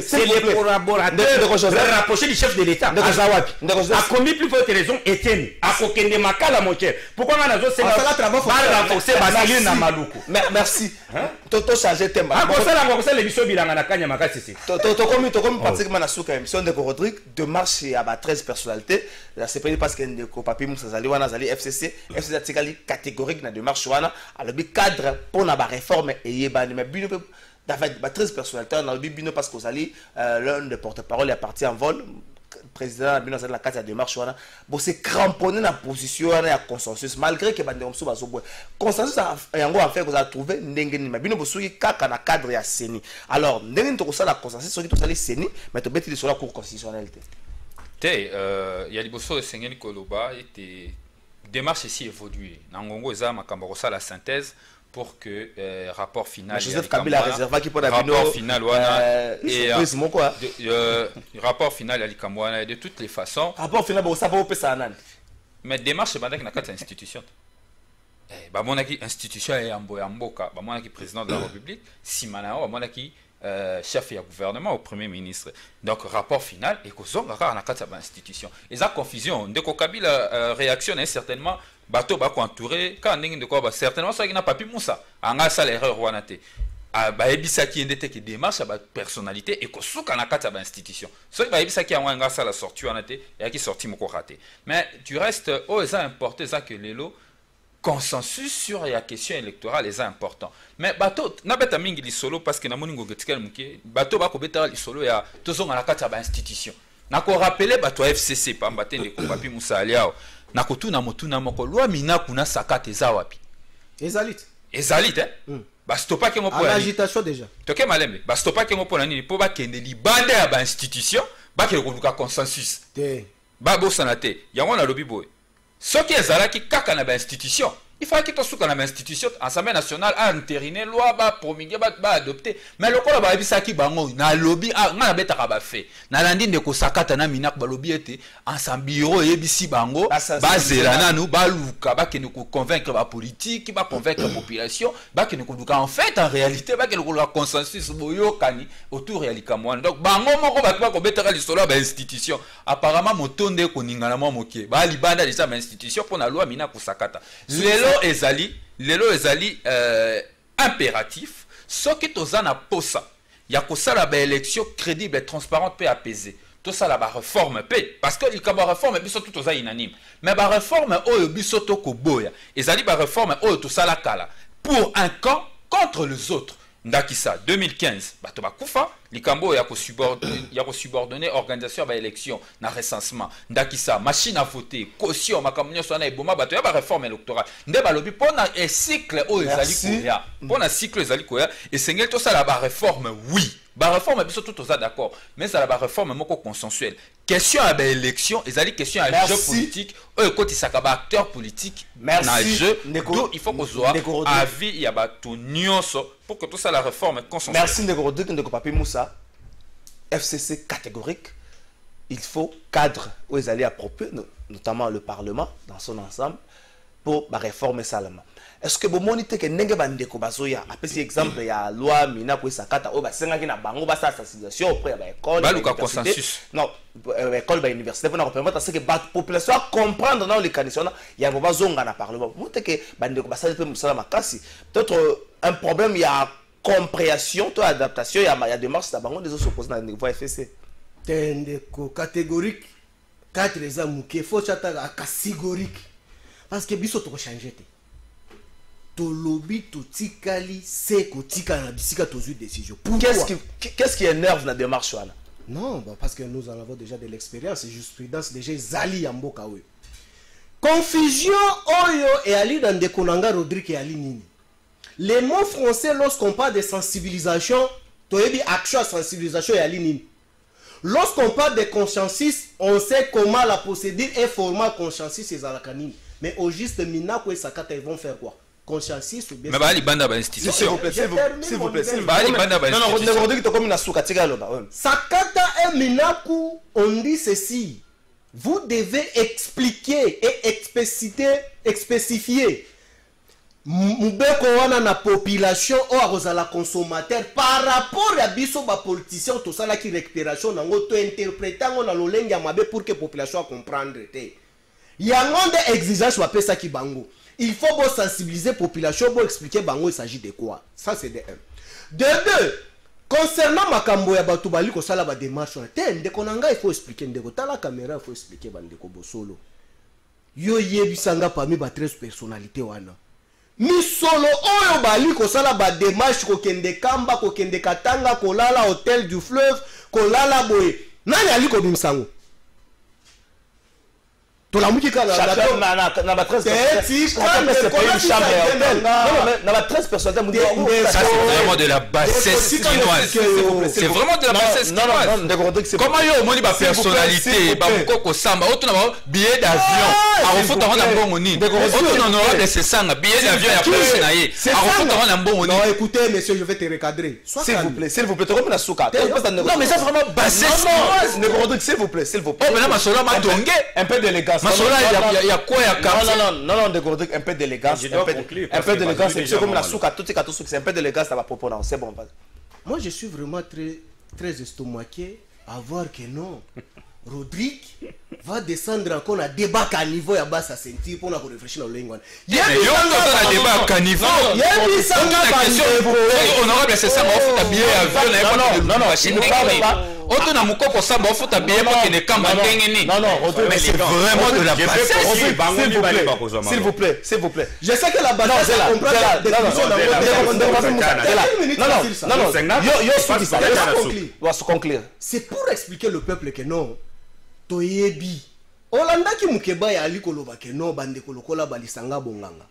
c'est les collaborateurs rapprochés du chef de l'État. A commis plus forte raison, Etienne. A kokende makala, mon cher. Pourquoi on a renforcé Basile na Maluku? Merci. Toto chargé thème. Tokomi pratiquement na souka émission de Rodrigue de marche à 13 personnalités. C'est pas parce que ndeko papi Moussa Zali wana Zali FCC atikali catégorique na démarche wana à le cadre pour na ba réforme et yebani mais bino David 13 personnalités na bino parce que Zali l'un des porte-parole est parti en vol président bino Zali la carte de démarche wana bon c'est cramponné na position wana ya consensus malgré que bande mso bazobo consensus yango en fait vous avez trouvé ndenge ni bino bosuki kaka na cadre ya CENI alors ndenge to la consensus soki to sali CENI mais to beti sur la cour constitutionnelle. Il y a des choses qui sont koloba et démarche ici évoluée. Nangongo eza makambo la synthèse pour que rapport final Joseph Kabila réserva qui pour rapport final et rapport final à likamwana de toutes les façons rapport final ça va au pesa nan mais démarche c'est pendant que na kata institution ba monaki institution ya mboka ba monaki président de la République simana ba monaki chef et gouvernement au premier ministre. Donc rapport final et kozonga na kata ba institution. Et ça confusion de Kabila réaction certainement bateau ba ko entouré quand ndenge de ko certainement ça qui n'a pas pu Moussa anga ça l'erreur wana te. Ba ebisa ki ndete ki démarche ba personnalité et kosuka na kata ba institution. So ba ebisa ki anga ça la sortie wana te et qui sorti moko raté. Mais tu restes ça importé ça que lelo consensus sur la question électorale est important. Mais bateau na beta mingi li solo parce que na moningo getikal muke bateau ba ko beta li solo ya tozonga na kata ba institution. Na ko rappeler bateau FCC pa mbate ndeko papi Moussa Aliao. Na ko tuna motuna moko loi mina kuna sakate za wapi. Ezalit ba stopa ke mo pour l'agitation déjà. Toke malembe ba stopa ke mo pour nani po ba kende li bande ya ba institution ba ke ko luka consensus. Ba bo sanate yango na lobi boy. Ce qui est zalaki kaka na ba institution Il fallait que tu sois dans l'institution, l'Assemblée nationale a entériné loi, va promulguer, va adopter. Mais le col va bisa ki bango na lobby na beta ba fait. Na landi de ko sakata na minak ba lobby était ensemble bureau et bisi bango ba zelana nous ba luka ba que nous convaincre ba politique, ba convaincre la population, ba que nous en fait en réalité ba que nous le consensus boyo kani autour ya likamwana. Donc bango moko ba ko beta li solo ba institution. Apparemment motonde ko ningana mo moke. Ba libanda déjà ba institution pour na loi mina ko sakata. Lelo ezali impératif ce qui tozana posa ya kosala ba élection crédible et transparente pe apaisée tout ça la ba réforme pe parce que likaba réforme biso tout toza unanime mais ba réforme oyo biso to ko boya ezali ba réforme oyo to sala kala pour un camp contre les autres. Ndakisa 2015 bato bakufa likambo ya ko subordonner organisation ba élection na recensement. Ndakisa machine à voter caution makamunyo sona eboma bato ya ba réforme électorale nde balobi pona un cycle o ezali koya pona cycle ezali koya et sengel to sala ba réforme oui ba réforme biso tout ça d'accord mais ça la ba réforme moko consensuelle question à ba élection ezali question à jeu politique o côté sakaba acteur politique na jeu donc il faut qu'on soit avis ya ba tout nyonso pour que tout ça la réforme consensuelle. Merci Ndeko Papi Moussa. FCC catégorique. Il faut cadre où ils allaient approprier, notamment le Parlement dans son ensemble, pour réformer ça. Est-ce que vous monitez que Nenge Bandeko Bazoya, après cet exemple, il y a la loi Mina Kouisakata, ou Senga na Bango Bassa association auprès de l'école. Consensus. Non, l'école de l'université, pour nous permettre à ce que la population comprendre dans les conditions, il y a un Bazonga dans le Parlement. Vous montrez que Bandeko Bassa peut me savoir peut-être un problème, il y a compréhension, adaptation, il y a des marches d'abandon des autres s'opposent dans le niveau FCC. Tendeko catégorique, 4 ans, il faut chatter à catégorique. Parce que biso to changer te. To lobby to tikali c'est ko tika na bisika to décision. Qu'est-ce qui énerve la démarche là? Non, bah parce que nous en avons déjà de l'expérience, jurisprudence déjà zali ya mboka oyo. Confusion oyo et ali dans de konanga Rodrigue et ali nini. Les mots français lorsqu'on parle de sensibilisation, to yebi action sensibilisation et ali nini. Lorsqu'on parle de consciencis, on sait comment la procédure est format consciencis et zalakanini. Mais au juste Minako et Sakata, ils vont faire quoi? Consciencis ou bien. Mais bah, les bandes à institution. S'il vous plaît, s'il vous plaît. Sakata et Minaku ont dit ceci. Vous devez expliquer et spécifier. Mubeko wana na population ou à la consommateur par rapport à biso ba politicien tout ça là qui récupération nango to interprétant na lolenga mabe pour que population comprendre te. Ya ngonde exigence wa pesa ki bango. Il faut bon sensibiliser population pour expliquer bango il s'agit de quoi. Ça c'est de 1. De 2. Concernant makambo ya batu bali ko sala ba démarche na te ndeko nanga il faut expliquer ndeko tala caméra il faut expliquer bandeko bosolo. Yo yebisanga parmi ba 13 personnalités wana. Mi solo oyo bali ko sala ba démarche ko kende kamba ko kende katanga ko lala hôtel du fleuve ko lala boye nani ali ko bimsango to la muki kala na ba 13 personnes ça c'est vraiment de la bassesse chinoise. C'est vraiment de la bassesse chinoise. Comment yo moni ba personnalité ba mukoko samba auto na ba billet d'avion a refuta wana mbongo nini auto na honorable c'est ça billet d'avion ya place na ye a refuta wana mbongo nini. Non écoutez monsieur je vais te recadrer s'il vous plaît comme na souka non mais ça c'est vraiment bassesse chinoise s'il vous plaît oh mais là ma sola ma tongue un peu d'élégance. Il y a quoi non, un peu d'élégance. Un peu d'élégance, c'est comme la souka, tout c'est un peu d'élégance, ça va propos, c'est bon. Moi, je suis vraiment très estomaqué à voir que non. Rodrigue va descendre encore à débat à niveau à bas à sentir pour réfléchir dans le lingue. Il y a un débat à niveau. Il y a une question. Honorable, c'est ça, on fait billet non. Auto na mukoko samba ofuta billet pour que ne kamba ngengeni. Non, mais c'est vraiment de la bassesse. S'il vous plaît. Je sais que la bassesse comprend la définition conclure. C'est pour expliquer le peuple que non. Toyebi. Olanda ki mukeba ya ali koloba ke non bande kolokola balisanga bonganga.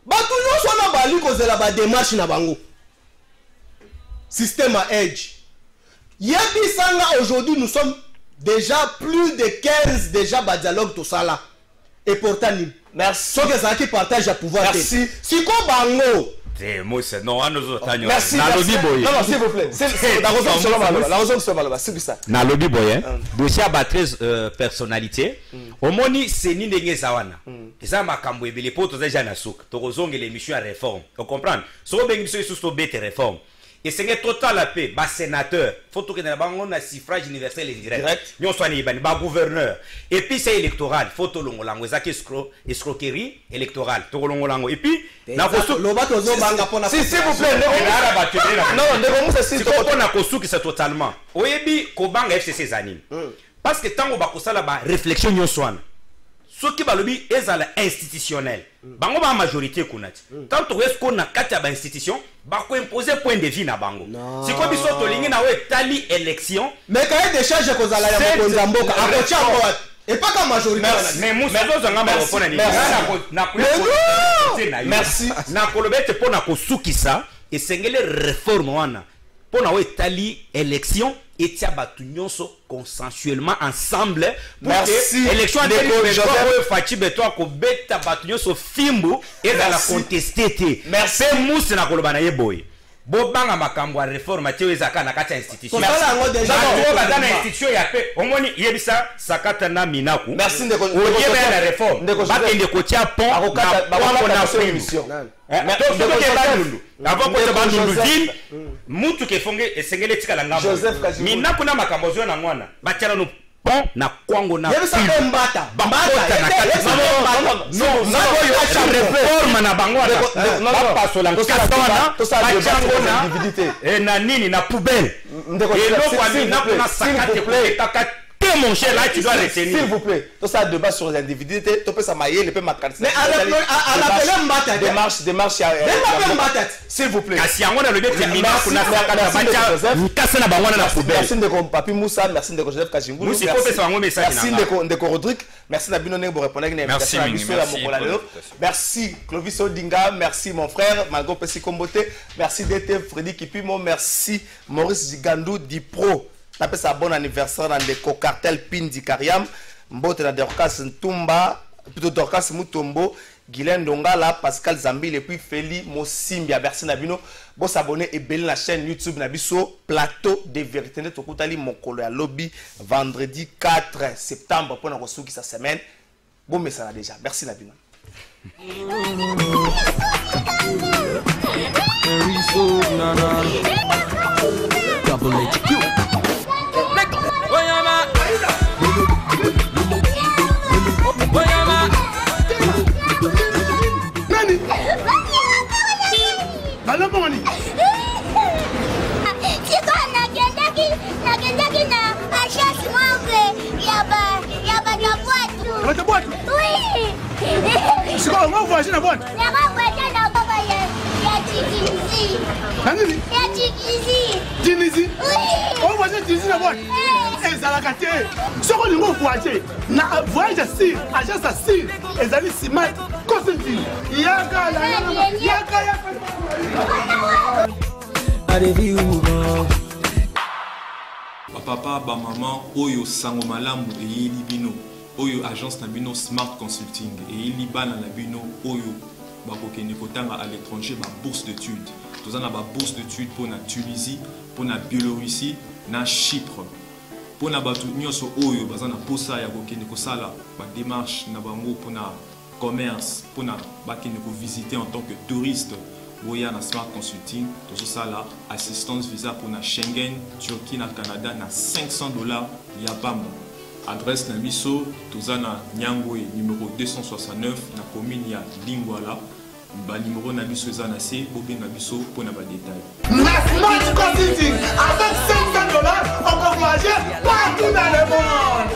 Batu nyonso na bali kozela ba démarche na bango. Système à edge. Yebisanga aujourd'hui nous sommes déjà plus de 15 déjà ba dialogue to sala. et pourtant merci soki ezalaki partage ya pouvoir te siko bango non, merci. Non, s'il vous plaît. Na lobby boy, dossier à 13 personnalités. Au moni c'est ni ndenge zawana. Eza makambo ebele po to déjà na souk. To kozonge l'émission à réforme. Tu comprends? So bengi so sous to bête réforme. Et c'est total la paix, bas sénateur, faut que na bango na suffrage universel et direct. Nyon soani bani ba gouverneur. Et puis c'est électoral, faut to longolango ezaki escroquerie électorale. To longolango et puis na kosu loba to zo banga pona. S'il vous plaît, non, ndeko c'est to na kosu qui c'est totalement. Oyebi ko banga FCC zanim. Parce que tango ba kosala ba réflexion nyon soana. Ce qui va le dire est institutionnel. Bango ba majorité kunati. Quand on est qu'on a quatre institutions, ba ko imposer point de vue na bango. Si ko biso to lingi na we tali élection, mais quand il décharge ko zala ya mokonza mboka akocha ko et pas comme majorité. Mais muso zo ngamba ko pona ni. Merci. Na ko lobete pona ko sukisa et sengele réforme wana. Pona we tali élection et tia batu nyonso consensuellement ensemble pour que élection de Fachi Beto ko beta batu nyonso fimbu et dans la contesté. Merci musi na koloba na yeboy. Bo banga makambo ya réforme tia ezaka na kati institution. Déjà ba na institution ya pe omoni yebisa sakata na minaku. Merci ndeko. Oyeba la réforme. Ba kende ko tia pont na émission. Avant que bandu ville mutu ke fonge esengele tika la ngambo mina kuna makambozo na mwana batiala no pont na kwango na yebisa ko mbata na réforme na bango na pasola nkatona bachango na na nini na poubelle et kwa mina kuna sakate kwa mon cher, là tu dois retenir. S'il vous plaît, tout ça débat sur les individus, tu peux s'amailler, tu peux m'accorder. Mais à la démarche, s'il vous plaît. Merci de Papi Moussa, merci de Joseph Kajingou. Merci de Rodrigue, merci de pour répondre à une invitation à Bissou. Merci Clovis Odinga, merci mon frère Malgo Pessi Kombote, merci DT Freddy Kipimo, merci Maurice Gigandou Dipro. Tapez ça bon anniversaire dans le co-cartel Pindi Kariam, Mbote na Dorcas Ntumba, plutôt Dorcas Mutombo, Guylaine Dongala, Pascal Zambil et puis Feli Mosimbia. Merci Nabino. Bon s'abonner et belle la chaîne YouTube Nabiso, Plateau des Vérités. Tokutali Mokolo ya Lobby, vendredi 4 septembre pour nous qui sa semaine. Bon message déjà. Merci Nabino. Allô, Moni. C'est quoi, Nagendaki na chasse moi, yaba la boîte. Votre boîte? Oui. C'est quoi, on va voyager la boîte? On va voyager la boîte, Tunisie. Nani? Tunisie. Tunisie? Oui. On va voyager Tunisie la boîte? Eh, ça la gâté. Ce qu'on est voyager, na voyage assis, agence assis, et ça dit si mal, consulting. Yaka. Papa, maman, oyo sango malamu et bino, oyo agence na bino Smart Consulting et ili bana na bino oyo bakokende kotanga à l'étranger ba bourse d'études. Tous en a ba bourse d'études pour na Tunisie, pour na Biélorussie, na Chypre. Pour na batu nyonso oyo bazana posa ya kokende kosala ba démarche na bango pour na commerce, pour na bakende ko visiter en tant que touriste. Boya na Smart Consulting, tout ça là, assistance visa pour na Schengen, Turquie na Canada na $500 ya bamba. Adresse na biso, tozana Nyangwe numéro 269 na commune ya Lingwala. Ba numéro na biso ezana C, bobenga biso pour na ba détail. Na Smart Consulting avec $500, on peut voyager partout dans le monde.